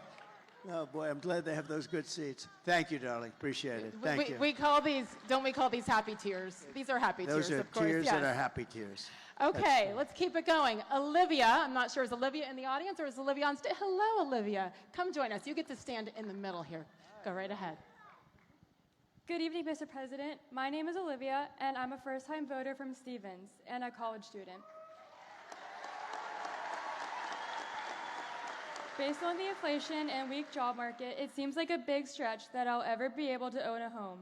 Speaker 2: oh boy, I'm glad they have those good seats. Thank you, darling. Appreciate it. Thank you.
Speaker 1: We call these, don't we call these happy tears? These are happy
Speaker 2: Those
Speaker 1: tears,
Speaker 2: are
Speaker 1: of course.
Speaker 2: tears
Speaker 1: Yes.
Speaker 2: that are happy tears.
Speaker 1: Okay, let's keep it going. Olivia, I'm not sure, is Olivia in the audience or is Olivia on stage? Hello, Olivia. Come join us. You get to stand in the middle here. Go right ahead.
Speaker 8: Good evening, Mr. President. My name is Olivia, and I'm a first-time voter from Stevens and a college student. Based on the inflation and weak job market, it seems like a big stretch that I'll ever be able to own a home.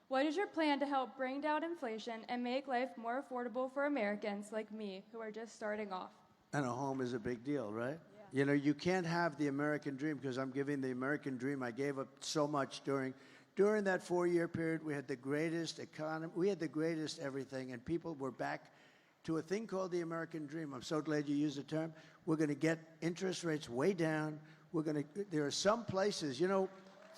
Speaker 8: What is your plan to help bring down inflation and make life more affordable for Americans like me who are just starting off?
Speaker 2: And a home is a big deal, right? Yeah. You know, you can't have the American dream because I'm giving the American dream. I gave up so much during that 4-year period. We had the greatest economy. We had the greatest everything, and people were back to a thing called the American dream. I'm so glad you used the term. We're going to get interest rates way down. There are some places,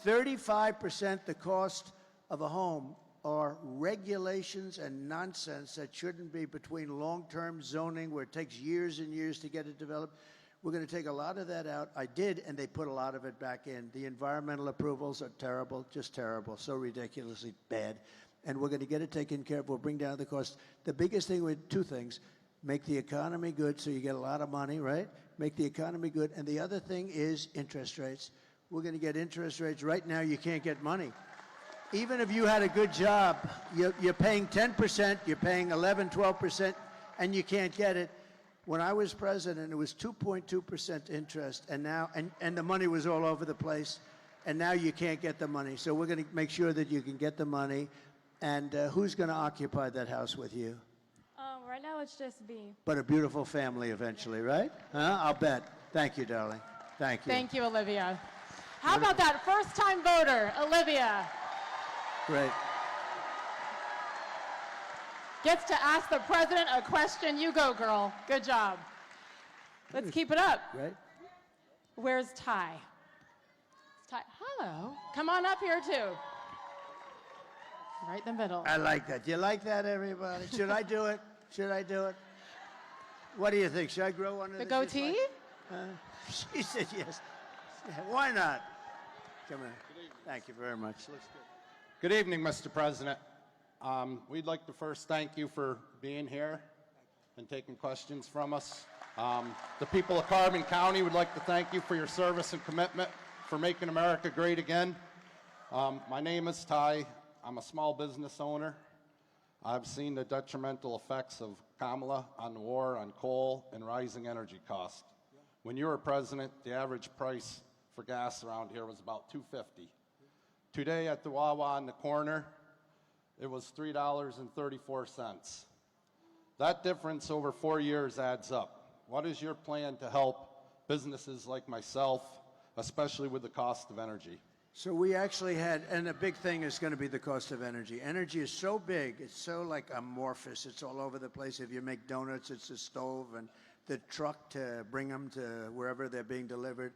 Speaker 2: 35% the cost of a home are regulations and nonsense that shouldn't be, between long-term zoning where it takes years and years to get it developed. We're going to take a lot of that out. I did, and they put a lot of it back in. The environmental approvals are terrible, just terrible, so ridiculously bad. And we're going to get it taken care of. We'll bring down the cost. The biggest thing with 2 things: make the economy good so you get a lot of money, right? Make the economy good. And the other thing is interest rates. We're going to get interest rates. Right now, you can't get money. Even if you had a good job, you're paying 10%, you're paying 11, 12%, and you can't get it. When I was president, it was 2.2% interest, and now, and the money was all over the place, and now you can't get the money. So we're going to make sure that you can get the money. And who's going to occupy that house with you?
Speaker 8: Right Right now, it's just me.
Speaker 2: But a beautiful family eventually, right? Huh? I'll bet. Thank you, darling. Thank you.
Speaker 1: Thank you, Olivia. How about that first-time voter, Olivia?
Speaker 2: Great.
Speaker 1: Gets to ask the president a question. You go, girl. Good job. Let's keep it up.
Speaker 2: Right?
Speaker 1: Where's Ty? Ty, hello. Come on up here, too. Right in the middle.
Speaker 2: I like that. You like that, everybody? Should I do it? Should I do it? What do you think? Should I grow one of
Speaker 1: The
Speaker 2: this just
Speaker 1: goatee?
Speaker 2: She said yes. Why not? Come on. Thank you very much. Looks good.
Speaker 9: Good evening, Mr. President. We'd like to first thank you for being here and taking questions from us. The people of Carbon County would like to thank you for your service and commitment for making America great again. My name is Ty. I'm a small business owner. I've seen the detrimental effects of Kamala on the war on coal and rising energy costs. When you were president, the average price for gas around here was about $2.50. Today at the Wawa on the corner, it was $3.34. That difference over 4 years adds up. What is your plan to help businesses like myself, especially with the cost of energy?
Speaker 2: So we actually had, and the big thing is going to be the cost of energy. Energy is so big, it's so like amorphous, it's all over the place. If you make donuts, it's a stove and the truck to bring them to wherever they're being delivered.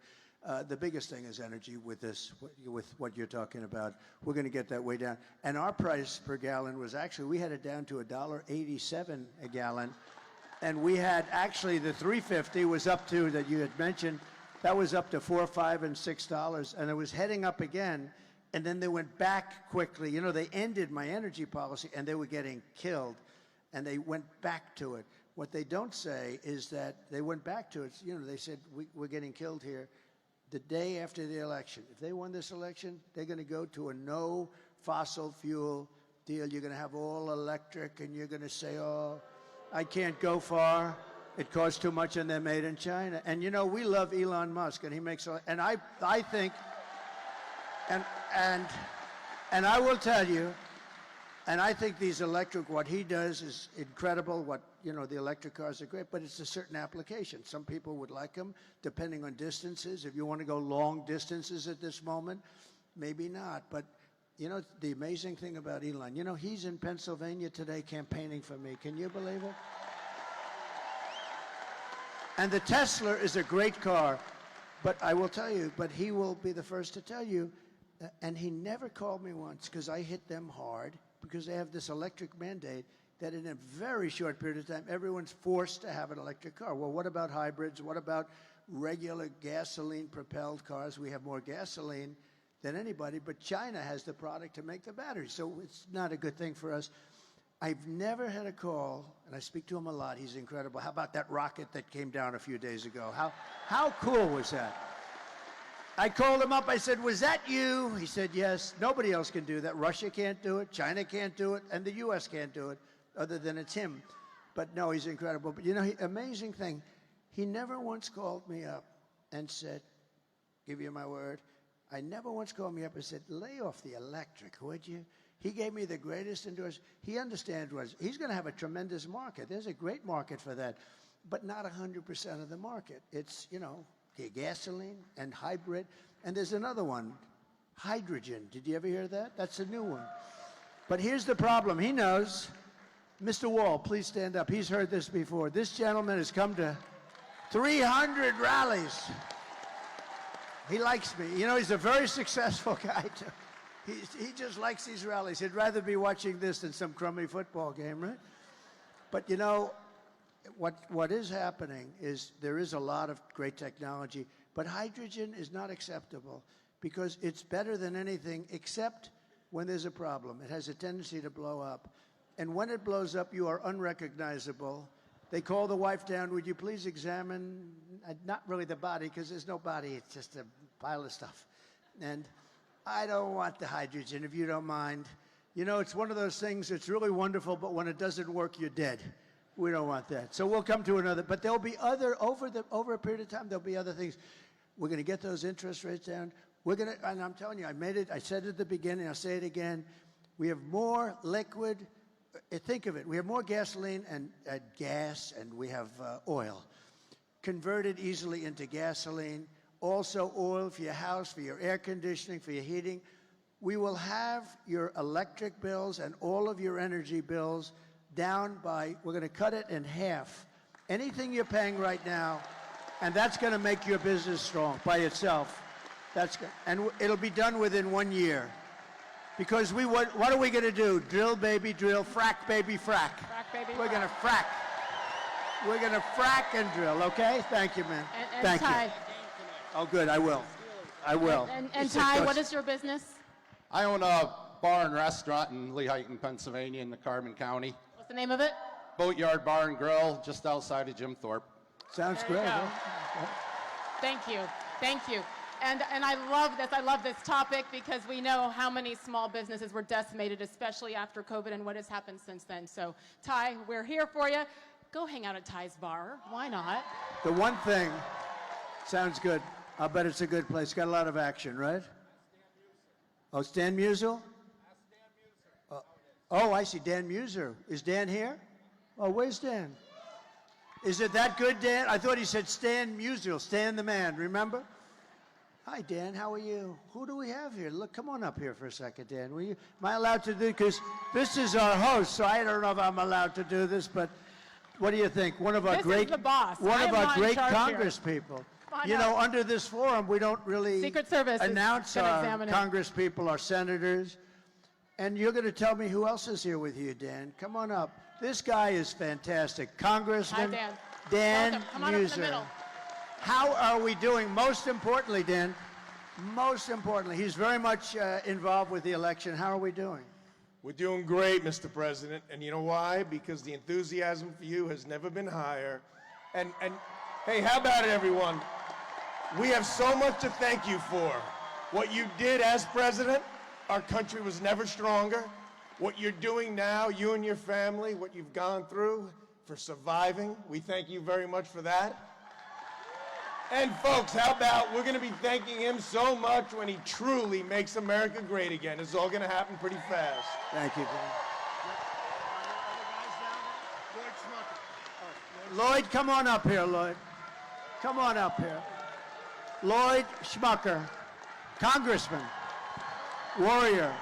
Speaker 2: The biggest thing is energy with this, with what you're talking about. We're going to get that way down. And our price per gallon was actually, we had it down to $1.87 a gallon. And we had actually the $3.50 was up to, that you had mentioned, that was up to $4, $5, and $6. And it was heading up again. And then they went back quickly. You know, they ended my energy policy and they were getting killed. And they went back to it. What they don't say is that they went back to it. You know, they said, we're getting killed here. The day after the election, if they won this election, they're going to go to a no fossil fuel deal. You're going to have all electric, and you're going to say, oh, I can't go far. It costs too much, and they're made in China. And, you know, we love Elon Musk, and he makes, and I think, and I will tell you, and I think these electric, what he does is incredible. What, you know, the electric cars are great, but it's a certain application. Some people would like them, depending on distances. If you want to go long distances at this moment, maybe not. But, you know, the amazing thing about Elon, you know, he's in Pennsylvania today campaigning for me. Can you believe it? And the Tesla is a great car, but I will tell you, but he will be the first to tell you, and he never called me once because I hit them hard, because they have this electric mandate that in a very short period of time, everyone's forced to have an electric car. Well, what about hybrids? What about regular gasoline-propelled cars? We have more gasoline than anybody, but China has the product to make the batteries, so it's not a good thing for us. I've never had a call, and I speak to him a lot. He's incredible. How about that rocket that came down a few days ago? How cool was that? I called him up. I said, was that you? He said, yes. Nobody else can do that. Russia can't do it. China can't do it. And the U.S. can't do it, other than it's him. But no, he's incredible. But, you know, amazing thing, he never once called me up and said, give you my word, I never once called me up and said, lay off the electric, would you? He gave me the greatest endorsement. He understands he's going to have a tremendous market. There's a great market for that, but not 100% of the market. It's, you know, the gasoline and hybrid. And there's another one, hydrogen. Did you ever hear that? That's a new one. But here's the problem. He knows. Mr. Wall, please stand up. He's heard this before. This gentleman has come to 300 rallies. He likes me. You know, he's a very successful guy, too. He just likes these rallies. He'd rather be watching this than some crummy football game, right? But, you know, what is happening is there is a lot of great technology, but hydrogen is not acceptable because it's better than anything except when there's a problem. It has a tendency to blow up. And when it blows up, you are unrecognizable. They call the wife down, would you please examine, not really the body, because there's no body, it's just a pile of stuff. And I don't want the hydrogen, if you don't mind. You know, it's one of those things that's really wonderful, but when it doesn't work, you're dead. We don't want that. So we'll come to another, but there'll be other, over a period of time, there'll be other things. We're going to get those interest rates down. We're going to, and I'm telling you, I said it at the beginning, I'll say it again. We have more liquid think of it. We have more gasoline and gas, and we have oil. Converted easily into gasoline. Also oil for your house, for your air conditioning, for your heating. We will have your electric bills and all of your energy bills down by, we're going to cut it in half. Anything you're paying right now, and that's going to make your business strong by itself. That's good. And it'll be done within 1 year. Because what are we going to do? Drill, baby, drill. Frack, baby, frack.
Speaker 1: Frack, baby,
Speaker 2: We're
Speaker 1: frack.
Speaker 2: going to frack. We're going to frack and drill, okay? Thank you, man.
Speaker 1: And
Speaker 2: Thank
Speaker 1: Ty,
Speaker 2: you. Oh, good, I will. I will.
Speaker 1: And
Speaker 2: It's
Speaker 1: Ty,
Speaker 2: just-
Speaker 1: what is your business?
Speaker 9: I own a bar and restaurant in Lehighton, Pennsylvania, in the Carbon County.
Speaker 1: What's the name of it?
Speaker 9: Boatyard Bar and Grill, just outside of Jim Thorpe.
Speaker 2: Sounds
Speaker 1: There you
Speaker 2: great.
Speaker 1: go.
Speaker 2: huh?
Speaker 1: Thank you. Thank you. And I love this. I love this topic because we know how many small businesses were decimated, especially after COVID and what has happened since then. So, Ty, we're here for you. Go hang out at Ty's bar. Why not?
Speaker 2: The one thing, sounds good. I'll bet it's a good place. Got a lot of action, right? Oh, it's Dan Musial? Oh, I see. Dan Muser. Is Dan here? Oh, where's Dan? Is it that good, Dan? I thought he said Stan Musial. Stan the man, remember? Hi, Dan. How are you? Who do we have here? Look, come on up here for a second, Dan. Am I allowed to do? Because this is our host, so I don't know if I'm allowed to do this, but what do you think? One of our
Speaker 1: This is
Speaker 2: great,
Speaker 1: the boss.
Speaker 2: one
Speaker 1: I
Speaker 2: of
Speaker 1: am
Speaker 2: our
Speaker 1: not in
Speaker 2: great
Speaker 1: charge here.
Speaker 2: Congress people.
Speaker 1: I
Speaker 2: You
Speaker 1: know.
Speaker 2: know, under this forum, we don't really
Speaker 1: Secret Service is
Speaker 2: announce
Speaker 1: gonna
Speaker 2: our
Speaker 1: examine it.
Speaker 2: Congress people, our senators. And you're going to tell me who else is here with you, Dan. Come on up. This guy is fantastic. Congressman
Speaker 1: Hi, Dan.
Speaker 2: Dan
Speaker 1: Welcome. Come on up in the
Speaker 2: Muser.
Speaker 1: middle.
Speaker 2: How are we doing? Most importantly, Dan, most importantly, he's very much involved with the election. How are we doing?
Speaker 10: We're doing great, Mr. President, and you know why? Because the enthusiasm for you has never been higher. And hey, how about it, everyone? We have so much to thank you for. What you did as president, our country was never stronger. What you're doing now, you and your family, what you've gone through for surviving, we thank you very much for that. And folks, how about we're going to be thanking him so much when he truly makes America great again. It's all going to happen pretty fast.
Speaker 2: Thank you, Dan. Lloyd, come on up here, Lloyd. Come on up here. Lloyd Schmucker, Congressman, warrior.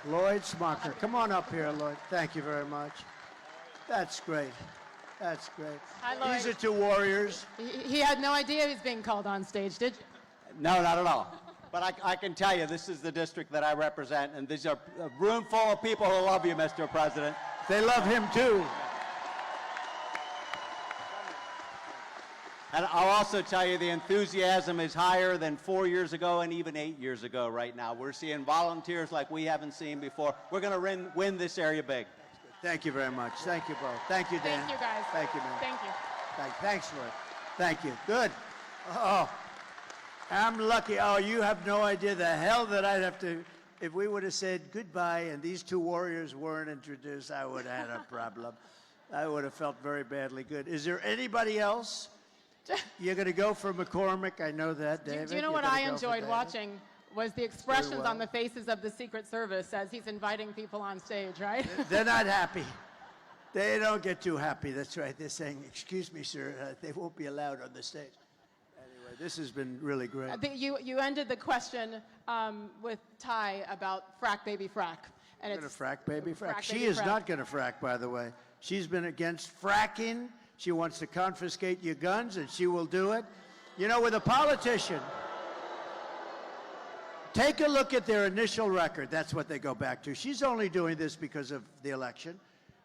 Speaker 2: Lloyd Schmucker. Come on up here, Lloyd. Thank you very much. That's great. That's great.
Speaker 1: Hi, Lloyd.
Speaker 2: These are two warriors.
Speaker 1: He had no idea he was being called on stage, did you?
Speaker 6: No, not at all. But I can tell you, this is the district that I represent, and these are a room full of people who love you, Mr. President.
Speaker 2: They love him too.
Speaker 6: And I'll also tell you the enthusiasm is higher than 4 years ago and even 8 years ago right now. We're seeing volunteers like we haven't seen before. We're going to win this area big.
Speaker 2: Thank you very much. Thank you both. Thank you, Dan.
Speaker 1: Thank you, guys.
Speaker 2: Thank you, man.
Speaker 1: Thank you.
Speaker 2: Thanks, Lloyd. Thank you. Good. Oh, I'm lucky. Oh, you have no idea the hell that I'd have to. If we would have said goodbye and these two warriors weren't introduced, I would have had a problem. I would have felt very badly. Good. Is there anybody else? You're going to go for McCormick. I know that, David.
Speaker 1: Do you know
Speaker 2: You're
Speaker 1: what
Speaker 2: gonna
Speaker 1: I
Speaker 2: go for
Speaker 1: enjoyed
Speaker 2: David.
Speaker 1: watching was the expressions
Speaker 2: well.
Speaker 1: on the faces of the Secret Service as he's inviting people on stage, right?
Speaker 2: They're not happy. They don't get too happy. That's right. They're saying, "Excuse me, sir, they won't be allowed on the stage." Anyway, this has been really great.
Speaker 1: I think you ended the question with Ty about frack, baby, frack. And
Speaker 2: Going to
Speaker 1: it's
Speaker 2: frack, baby, frack.
Speaker 1: frack,
Speaker 2: She
Speaker 1: baby,
Speaker 2: is
Speaker 1: frack.
Speaker 2: not going to frack, by the way. She's been against fracking. She wants to confiscate your guns, and she will do it. You know, with a politician, take a look at their initial record. That's what they go back to. She's only doing this because of the election.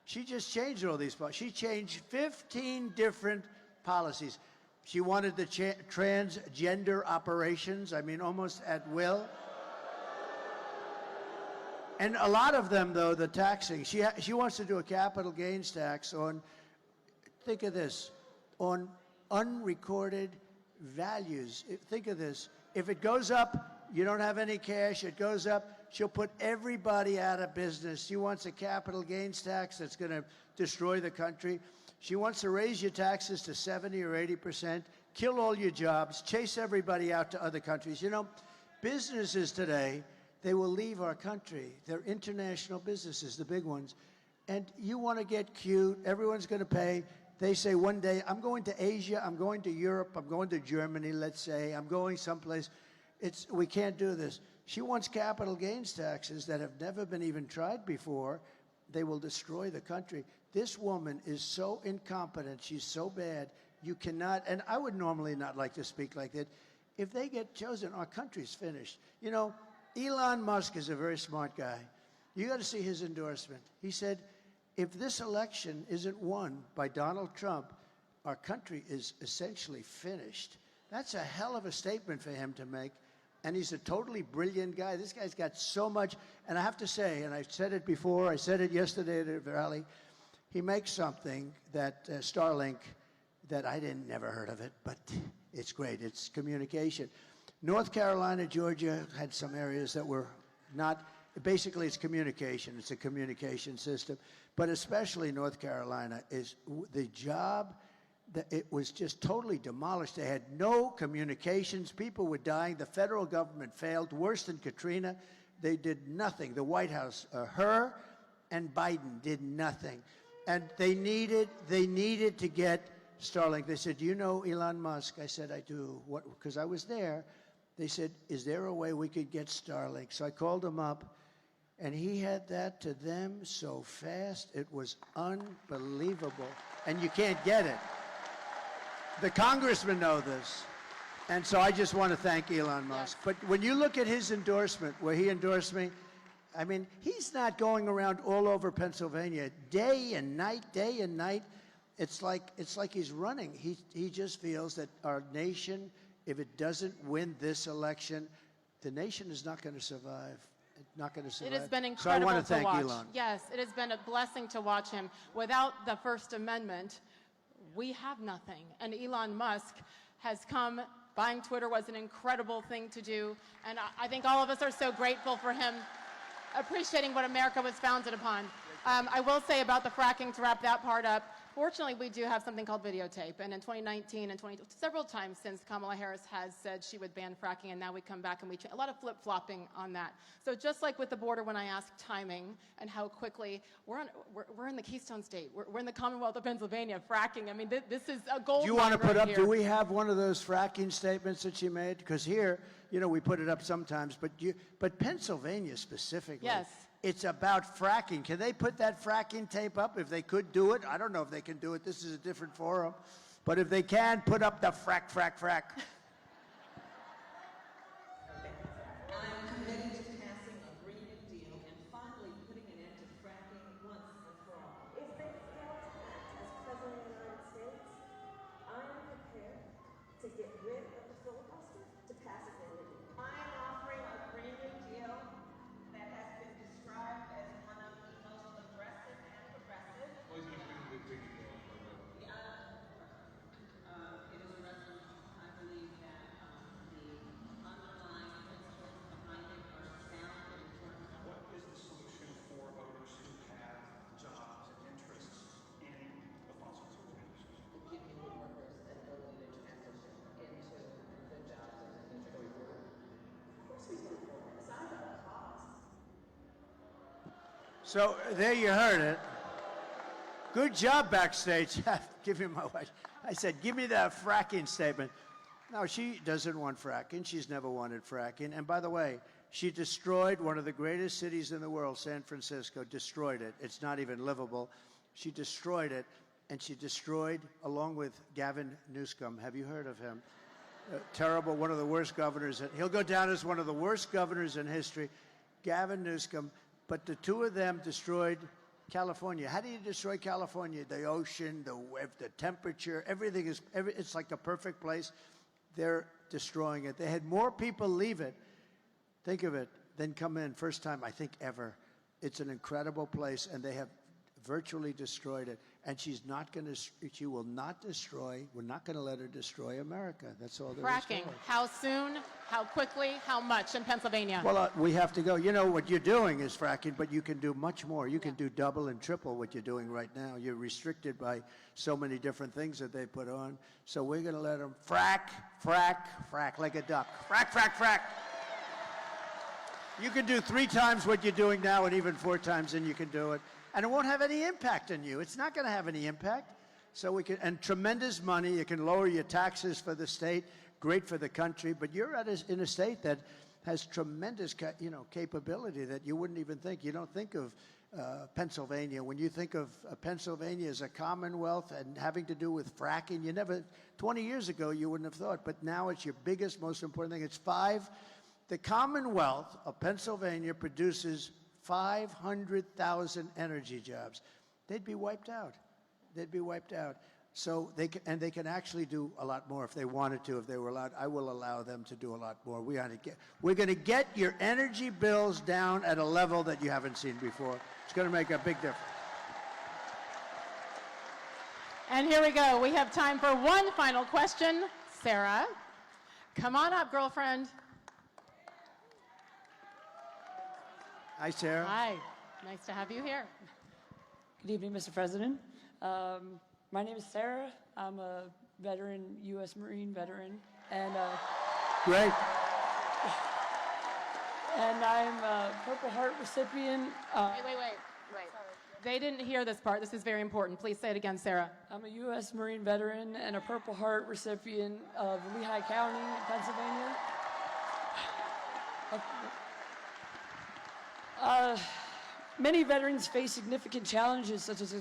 Speaker 2: She just changed all these. She changed 15 different policies. She wanted the transgender operations, I mean, almost at will. And a lot of them, though, the taxing, she wants to do a capital gains tax on, think of this, on unrecorded values. Think of this. If it goes up, you don't have any cash, it goes up, she'll put everybody out of business. She wants a capital gains tax that's going to destroy the country. She wants to raise your taxes to 70 or 80%, kill all your jobs, chase everybody out to other countries. You know, businesses today They will leave our country. They're international businesses, the big ones. And you want to get cute. Everyone's going to pay. They say one day, I'm going to Asia, I'm going to Europe, I'm going to Germany, let's say. I'm going someplace. We can't do this. She wants capital gains taxes that have never been even tried before. They will destroy the country. This woman is so incompetent. She's so bad. You cannot, and I would normally not like to speak like that. If they get chosen, our country's finished. You know, Elon Musk is a very smart guy. You got to see his endorsement. He said, if this election isn't won by Donald Trump, our country is essentially finished. That's a hell of a statement for him to make. And he's a totally brilliant guy. This guy's got so much. And I have to say, and I've said it before, I said it yesterday at a rally, he makes something that Starlink, that I never heard of it, but it's great. It's communication. North Carolina, Georgia had some areas that were not, basically it's communication. It's a communication system. But especially North Carolina is the job that it was just totally demolished. They had no communications. People were dying. The federal government failed, worse than Katrina. They did nothing. The White House, her and Biden did nothing. And they needed to get Starlink. They said, do you know Elon Musk? I said, I do. What? Because I was there. They said, is there a way we could get Starlink? So I called him up, and he had that to them so fast. It was unbelievable. And you can't get it. The congressmen know this. And so I just want to thank Elon Musk. But when you look at his endorsement, where he endorsed me, I mean, he's not going around all over Pennsylvania day and night, day and night. It's like he's running. He just feels that our nation, if it doesn't win this election, the nation is not going to survive. It's not going to survive.
Speaker 1: It has been incredible
Speaker 2: so I want to thank
Speaker 1: watch.
Speaker 2: Elon.
Speaker 1: Yes, it has been a blessing to watch him. Without the First Amendment, we have nothing. And Elon Musk has come. Buying Twitter was an incredible thing to do. And I think all of us are so grateful for him appreciating what America was founded upon. I will say about the fracking, to wrap that part up, fortunately, we do have something called videotape. And in 2019 and several times since Kamala Harris has said she would ban fracking, and now we come back and a lot of flip-flopping on that. So just like with the border, when I asked timing and how quickly, we're in the Keystone State. We're in the Commonwealth of Pennsylvania, fracking. I mean, this is a gold
Speaker 2: Do you want to put up,
Speaker 1: here.
Speaker 2: do we have one of those fracking statements that she made? Because here, you know, we put it up sometimes, but Pennsylvania specifically.
Speaker 1: Yes.
Speaker 2: It's about fracking. Can they put that fracking tape up if they could do it? I don't know if they can do it. This is a different forum. But if they can, put up the frack.
Speaker 11: I'm committed to passing a Green New Deal and finally putting an end to fracking once and for all.
Speaker 12: If they fail to act as President of the United States, I am prepared to get rid of the filibuster to pass a Green New Deal.
Speaker 11: I am offering a Green New Deal that has been described as one of the most progressive and progressive. It is a resolution. I believe that the underlying principles behind it are sound and important.
Speaker 13: What is the solution for voters who have jobs and interests in the fossil fuel industry?
Speaker 11: Giving the workers the ability to transition into the jobs of the future.
Speaker 12: Of course we can afford it. It's not about cost.
Speaker 2: So there you heard it. Good job backstage. Give me my wife. I said, give me that fracking statement. No, she doesn't want fracking. She's never wanted fracking. And by the way, she destroyed one of the greatest cities in the world, San Francisco, destroyed it. It's not even livable. She destroyed it, and she destroyed, along with Gavin Newsom. Have you heard of him? Terrible, one of the worst governors. He'll go down as one of the worst governors in history, Gavin Newsom. But the two of them destroyed California. How do you destroy California? The ocean, the temperature, everything is, it's like the perfect place. They're destroying it. They had more people leave it, think of it, than come in. First time, I think, ever. It's an incredible place, and they have virtually destroyed it. And she's not going to, she will not destroy, we're not going to let her destroy America. That's all there is to
Speaker 1: Fracking.
Speaker 2: it.
Speaker 1: How soon, how quickly, how much in Pennsylvania?
Speaker 2: Well, we have to go. You know, what you're doing is fracking, but you can do much more. You can do double and triple what you're doing right now. You're restricted by so many different things that they put on. So we're going to let them frack, like a duck. Frack. You can do 3 times what you're doing now and even 4 times and you can do it. And it won't have any impact on you. It's not going to have any impact. So we can, and tremendous money. You can lower your taxes for the state. Great for the country. But you're in a state that has tremendous, capability that you wouldn't even think. You don't think of Pennsylvania. When you think of Pennsylvania as a commonwealth and having to do with fracking, 20 years ago, you wouldn't have thought. But now it's your biggest, most important thing. It's the Commonwealth of Pennsylvania produces 500,000 energy jobs. They'd be wiped out. They'd be wiped out. So they can actually do a lot more if they wanted to, if they were allowed. I will allow them to do a lot more. We're going to get your energy bills down at a level that you haven't seen before. It's going to make a big difference.
Speaker 1: And here we go. We have time for one final question. Sarah, come on up, girlfriend.
Speaker 2: Hi, Sarah.
Speaker 1: Hi. Nice to have you here.
Speaker 14: Good evening, Mr. President. My name is Sarah. I'm a veteran, U.S. Marine veteran, and
Speaker 2: great.
Speaker 14: And I'm a Purple Heart recipient.
Speaker 1: Wait. They didn't hear this part. This is very important. Please say it again, Sarah.
Speaker 14: I'm a U.S. Marine veteran and a Purple Heart recipient of Lehigh County, Pennsylvania. Many veterans face significant challenges such as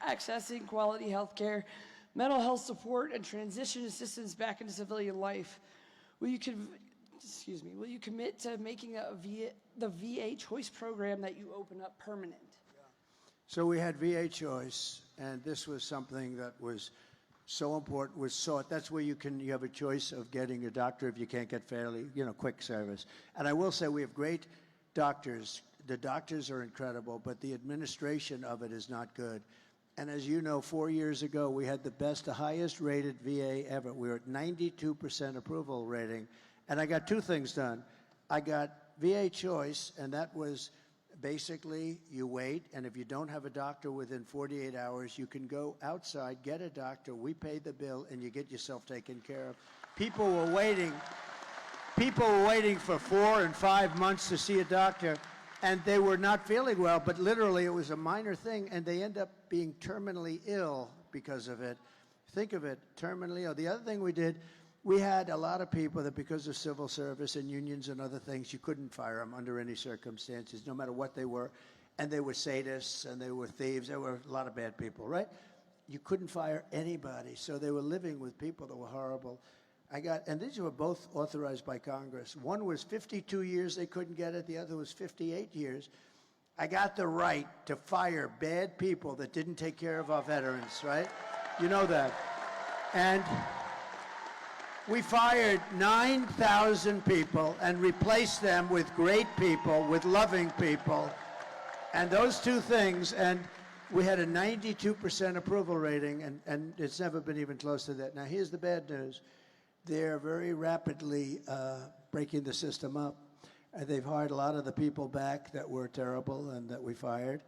Speaker 14: accessing quality health care, mental health support, and transition assistance back into civilian life. Will you commit to making the VA Choice program that you open up permanent?
Speaker 2: So we had VA Choice, and this was something that was so important, was sought. That's where you have a choice of getting a doctor if you can't get fairly, quick service. And I will say we have great doctors. The doctors are incredible, but the administration of it is not good. And as you know, 4 years ago, we had the highest rated VA ever. We were at 92% approval rating. And I got 2 things done. I got VA Choice, and that was basically you wait, and if you don't have a doctor within 48 hours, you can go outside, get a doctor, we pay the bill, and you get yourself taken care of. People were waiting for 4 and 5 months to see a doctor, and they were not feeling well, but literally it was a minor thing, and they end up being terminally ill because of it. Think of it, terminally ill. The other thing we did, we had a lot of people that because of civil service and unions and other things, you couldn't fire them under any circumstances, no matter what they were. And they were sadists and they were thieves. There were a lot of bad people, right? You couldn't fire anybody. So they were living with people that were horrible. And these were both authorized by Congress. One was 52 years, they couldn't get it. The other was 58 years. I got the right to fire bad people that didn't take care of our veterans, right? You know that. And we fired 9,000 people and replaced them with great people, with loving people. And those 2 things, and we had a 92% approval rating, and it's never been even close to that. Now, here's the bad news. They're very rapidly breaking the system up. They've hired a lot of the people back that were terrible and that we fired.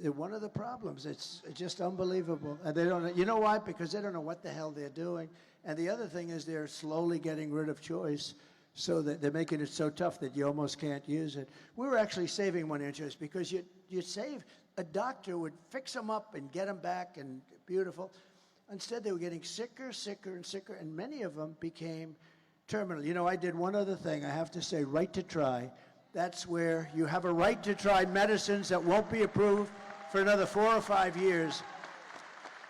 Speaker 2: They're one of the problems. It's just unbelievable. And they don't know, you know why? Because they don't know what the hell they're doing. And the other thing is they're slowly getting rid of choice, so that they're making it so tough that you almost can't use it. We were actually saving money on choice because you save, a doctor would fix them up and get them back and beautiful. Instead, they were getting sicker, sicker, and sicker, and many of them became terminal. You know, I did one other thing, I have to say, right to try. That's where you have a right to try medicines that won't be approved for another 4 or 5 years.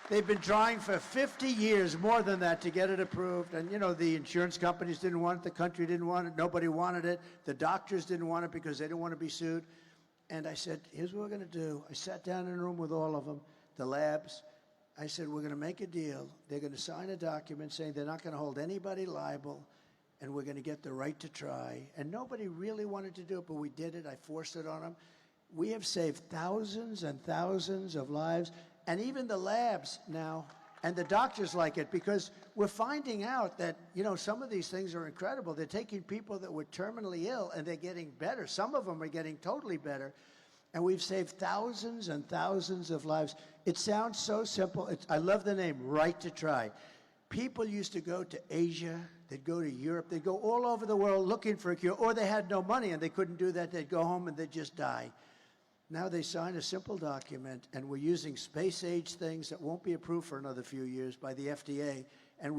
Speaker 2: They've been trying for 50 years, more than that, to get it approved. And, the insurance companies didn't want it, the country didn't want it, nobody wanted it. The doctors didn't want it because they didn't want to be sued. And I said, here's what we're going to do. I sat down in a room with all of them, the labs. I said, we're going to make a deal. They're going to sign a document saying they're not going to hold anybody liable, and we're going to get the right to try. And nobody really wanted to do it, but we did it. I forced it on them. We have saved thousands and thousands of lives. And even the labs now, and the doctors like it, because we're finding out that, some of these things are incredible. They're taking people that were terminally ill, and they're getting better. Some of them are getting totally better. And we've saved thousands and thousands of lives. It sounds so simple. I love the name, Right to Try. People used to go to Asia, they'd go to Europe, they'd go all over the world looking for a cure, or they had no money and they couldn't do that, they'd go home and they'd just die. Now they sign a simple document, and we're using space-age things that won't be approved for another few years by the FDA, and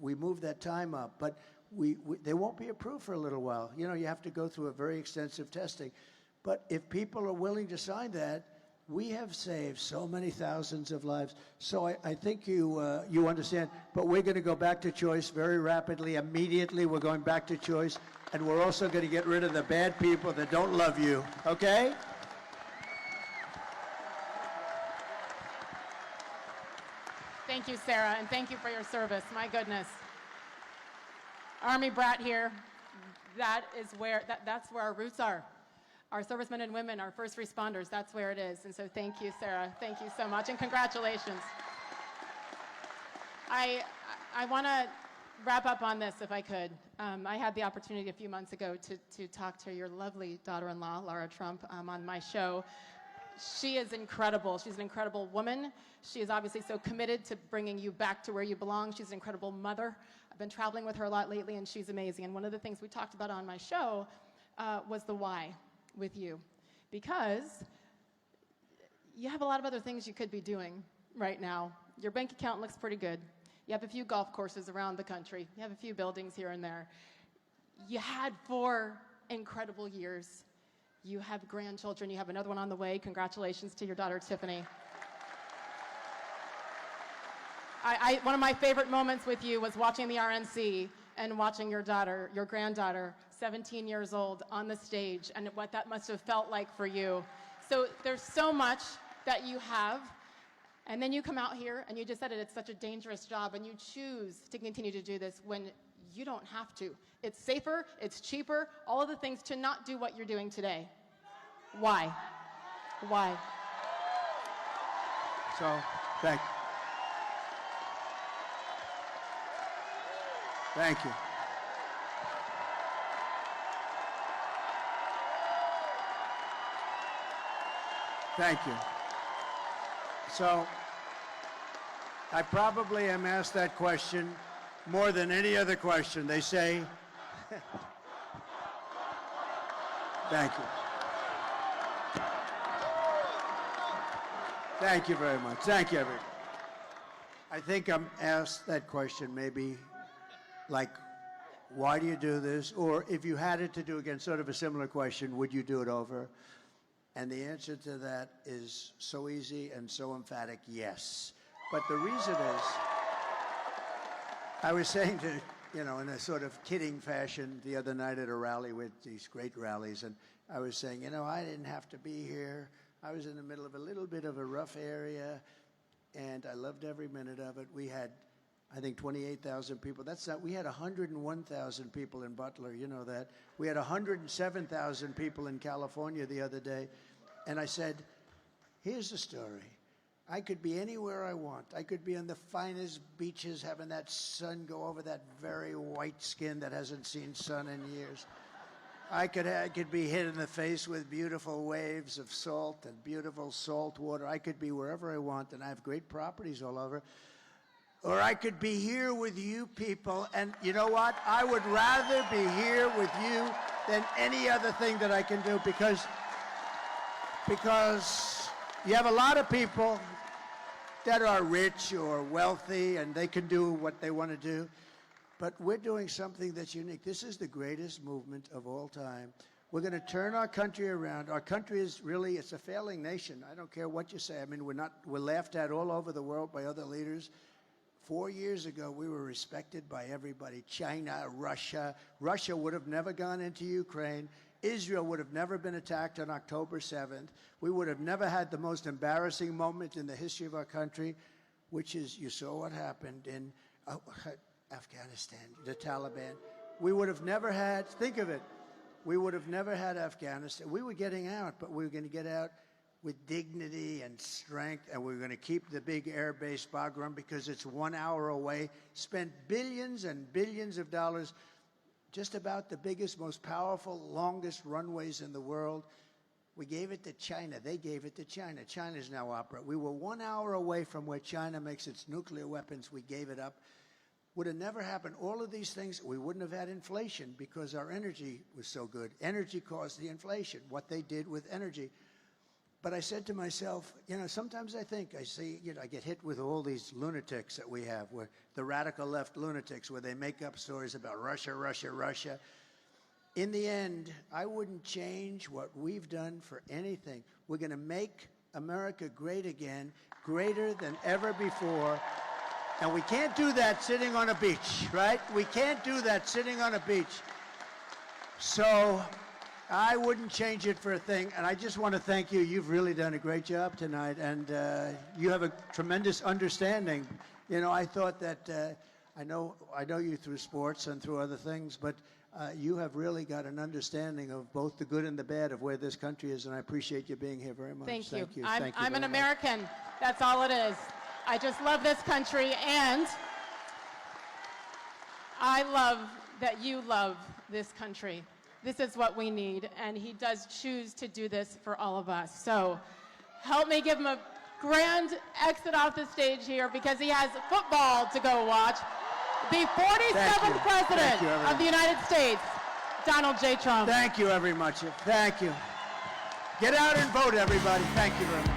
Speaker 2: we moved that time up, but they won't be approved for a little while. You know, you have to go through a very extensive testing. But if people are willing to sign that, we have saved so many thousands of lives. So I think you understand. But we're going to go back to choice very rapidly. Immediately, we're going back to choice. And we're also going to get rid of the bad people that don't love you. Okay?
Speaker 1: Thank you, Sarah, and thank you for your service. My goodness. Army brat here. That's where our roots are. Our servicemen and women, our first responders, that's where it is. And so thank you, Sarah. Thank you so much, and congratulations. I want to wrap up on this, if I could. I had the opportunity a few months ago to talk to your lovely daughter-in-law, Laura Trump, on my show. She is incredible. She's an incredible woman. She is obviously so committed to bringing you back to where you belong. She's an incredible mother. I've been traveling with her a lot lately, and she's amazing. And one of the things we talked about on my show was the why with you, because you have a lot of other things you could be doing right now. Your bank account looks pretty good. You have a few golf courses around the country. You have a few buildings here and there. You had 4 incredible years. You have grandchildren. You have another one on the way. Congratulations to your daughter, Tiffany. One of my favorite moments with you was watching the RNC and watching your daughter, your granddaughter, 17 years old, on the stage, and what that must have felt like for you. So there's so much that you have, and then you come out here, and you just said it's such a dangerous job, and you choose to continue to do this when you don't have to. It's safer, it's cheaper, all of the things to not do what you're doing today. Why? Why?
Speaker 2: So, thank you. Thank you. Thank you. So, I probably am asked that question more than any other question. They say, thank you. Thank you very much. Thank you, everyone. I think I'm asked that question maybe like, why do you do this? Or if you had it to do again, sort of a similar question, would you do it over? And the answer to that is so easy and so emphatic, yes. But the reason is, I was saying to, in a sort of kidding fashion the other night at a rally with these great rallies, and I was saying, I didn't have to be here. I was in the middle of a little bit of a rough area, and I loved every minute of it. We had, I think, 28,000 people. We had 101,000 people in Butler, you know that. We had 107,000 people in California the other day. And I said, here's the story. I could be anywhere I want. I could be on the finest beaches having that sun go over that very white skin that hasn't seen sun in years. I could be hit in the face with beautiful waves of salt and beautiful salt water. I could be wherever I want, and I have great properties all over. Or I could be here with you people, and you know what? I would rather be here with you than any other thing that I can do, because you have a lot of people that are rich or wealthy, and they can do what they want to do. But we're doing something that's unique. This is the greatest movement of all time. We're going to turn our country around. Our country is really, it's a failing nation. I don't care what you say. I mean, we're laughed at all over the world by other leaders. 4 years ago, we were respected by everybody. China, Russia. Russia would have never gone into Ukraine. Israel would have never been attacked on October 7th. We would have never had the most embarrassing moment in the history of our country, which is, you saw what happened in Afghanistan, the Taliban. We would have never had, think of it, we would have never had Afghanistan. We were getting out, but we were going to get out with dignity and strength, and we're going to keep the big air base Bagram because it's 1 hour away. Spent billions and billions of dollars, just about the biggest, most powerful, longest runways in the world. We gave it to China. They gave it to China. China's now operating. We were 1 hour away from where China makes its nuclear weapons. We gave it up. would have never happened. All of these things, we wouldn't have had inflation because our energy was so good. Energy caused the inflation, what they did with energy. But I said to myself, sometimes I see, I get hit with all these lunatics that we have, where the radical left lunatics, where they make up stories about Russia, Russia, Russia. In the end, I wouldn't change what we've done for anything. We're going to make America great again, greater than ever before. And we can't do that sitting on a beach, right? We can't do that sitting on a beach. So I wouldn't change it for a thing. And I just want to thank you. You've really done a great job tonight. And you have a tremendous understanding. I thought that I know you through sports and through other things, but you have really got an understanding of both the good and the bad of where this country is. And I appreciate you being here very much.
Speaker 1: Thank you.
Speaker 2: Thank you.
Speaker 1: I'm
Speaker 2: Thank you
Speaker 1: an
Speaker 2: very much.
Speaker 1: American. That's all it is. I just love this country, and I love that you love this country. This is what we need, and he does choose to do this for all of us. So help me give him a grand exit off the stage here, because he has football to go watch. The 47th President of the United States, Donald J. Trump.
Speaker 2: Thank you very much. Thank you. Get out and vote, everybody. Thank you very much.